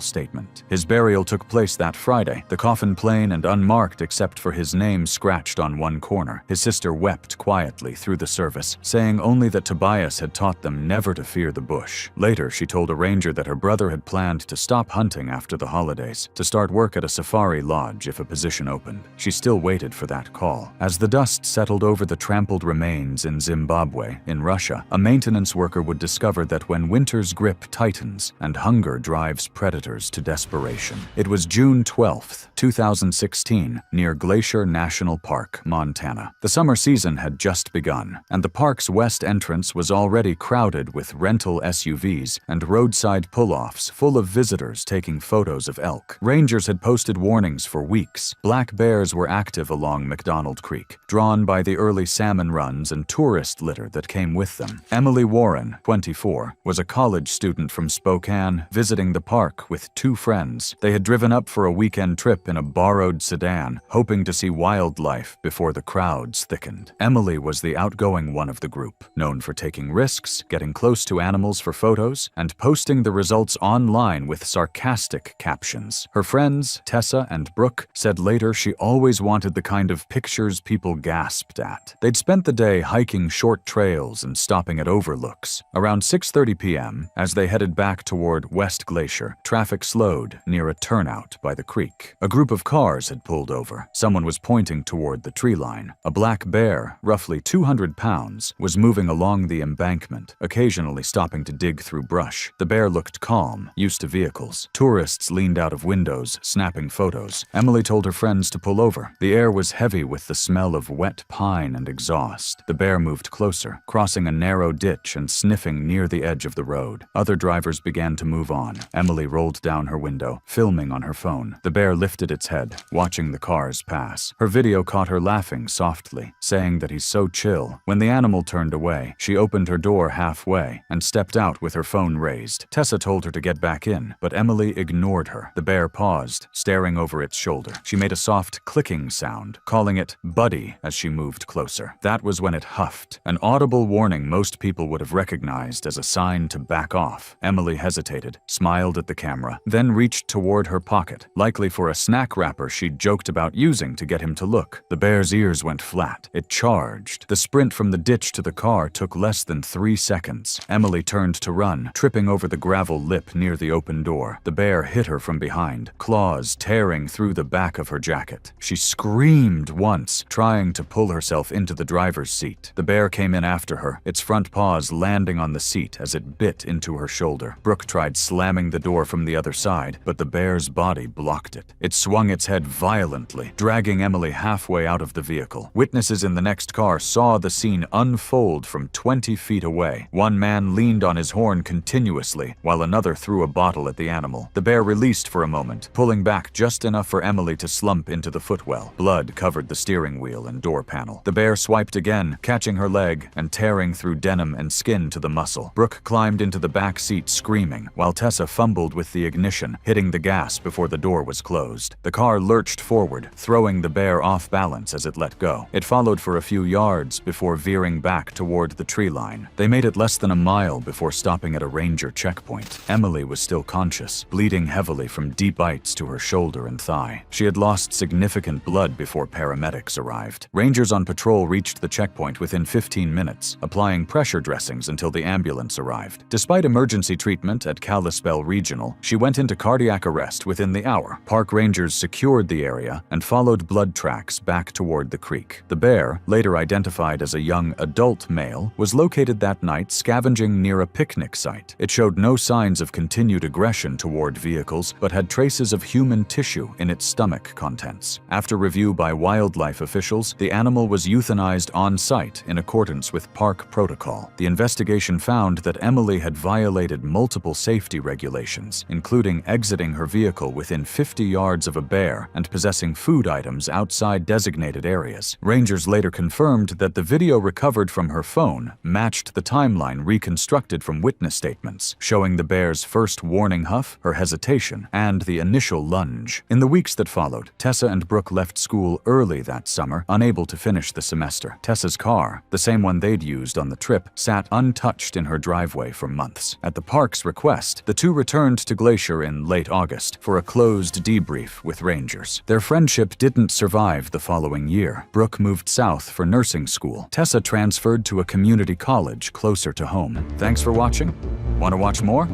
statement. His burial took place that Friday, the coffin plain and unmarked except for his name scratched on one corner. His sister wept quietly through the service, saying only that Tobias had taught them never to fear the bush. Later, she told a ranger that her brother had planned to stop hunting after the holidays, to start work at a safari lodge if a position opened. She still waited for that call. As the dust settled over the trampled remains in Zimbabwe, in Russia, a maintenance worker would discover that when winter's grip tightens and hunger drives predators to desperation. It was June 12, 2016, near Glacier National Park, Montana. The summer season had just begun, and the park's west entrance was already crowded with rental SUVs and roadside pull-offs full of visitors taking photos of elk. Rangers had posted warnings for weeks. Black bears were active along McDonald Creek, drawn by the early salmon runs and tourist litter that came with them. Emily Warren, 24, was a college student from Spokane visiting the park with two friends. They had driven up for a weekend trip in a borrowed sedan, hoping to see wildlife before the crowds thickened. Emily was the outgoing one of the group, known for taking risks, getting close to animals for photos, and posting the results online with sarcastic captions. Her friends, Tessa and Brooke, said later she always wanted the kind of pictures people gasped at. They'd spent the day hiking short trails and stopping at overlooks. Around 6:30 p.m., as they headed back toward West Glacier, traffic slowed near a turnout by the creek. A group of cars had pulled over. Someone was pointing toward the tree line. A black bear, roughly 200 pounds, was moving along the embankment, occasionally stopping to dig through brush. The bear looked calm, used to vehicles. Tourists leaned out of windows, snapping photos. Emily told her friends to pull over. The air was heavy with the smell of wet pine and exhaust. The bear moved closer, crossing a narrow ditch and sniffing near the edge of the road. Other drivers began to move on. Emily rolled down her window, filming on her phone. The bear lifted its head, watching the cars pass. Her video caught her laughing softly, saying that he's so chill. When the animal turned away, she opened her door halfway and stepped out with her phone raised. Tessa told her to get back in, but Emily ignored her. The bear paused, staring over its shoulder. She made a soft clicking sound, calling it Buddy as she moved closer. That was when it huffed, an audible warning most people would have recognized as a sign to back off. Emily hesitated, smiled at the camera, then reached toward her pocket, likely for a snack wrapper she'd joked about using to get him to look. The bear's ears went flat. It charged. The sprint from the ditch to the car took less than 3 seconds. Emily turned to run, tripping over the gravel lip near the open door. The bear hit her from behind, claws tearing through the back of her jacket. She screamed once, trying to pull herself into the driver's seat. The bear came in after her, its front paws landing on the seat as it bit into her shoulder. Brooke tried slamming the door from the other side, but the bear's body blocked it. It swung its head violently, dragging Emily halfway out of the vehicle. Witnesses in the next car saw the scene unfold from 20 feet away. One man leaned on his horn continuously, while another threw a bottle at the animal. The bear released for a moment, pulling back just enough for Emily to slump into the footwell. Blood covered the steering wheel and door panel. The bear swiped again, catching her leg and tearing through denim and skin to the muscle. Brooke climbed into the back seat screaming, while Tessa fumbled with the ignition, hitting the gas before the door was closed. The car lurched forward, throwing the bear off balance as it let go. It followed for a few yards before veering back toward the tree line. They made it less than a mile before stopping at a ranger checkpoint. Emily was still conscious, bleeding heavily from deep bites to her shoulder and thigh. She had lost significant blood before paramedics arrived. Rangers on patrol reached the checkpoint within 15 minutes, applying pressure dressings until the ambulance arrived. Despite emergency treatment at Kalispell Regional, she went into cardiac arrest within the hour. Park rangers secured the area and followed blood tracks back toward the creek. The bear, later identified as a young adult male, was located that night scavenging near a picnic site. It showed no signs of continued aggression toward vehicles, but had traces of human tissue in its stomach contents. After review by wildlife officials, the animal was euthanized on site in accordance with park protocol. The investigation found that Emily had violated multiple safety regulations, including exiting her vehicle within 50 yards of a bear and possessing food items outside designated areas. Rangers later confirmed that the video recovered from her phone matched the timeline reconstructed from witness statements, showing the bear's first warning huff, her hesitation, and the initial lunge. In the weeks that followed, Tessa and Brooke left school early that summer, unable to finish the semester. Tessa's car, the same one they'd used on the trip, sat untouched untouched in her driveway for months. At the park's request, the two returned to Glacier in late August for a closed debrief with rangers. Their friendship didn't survive the following year. Brooke moved south for nursing school. Tessa transferred to a community college closer to home. Thanks for watching. Want to watch more?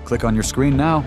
Click on your screen now.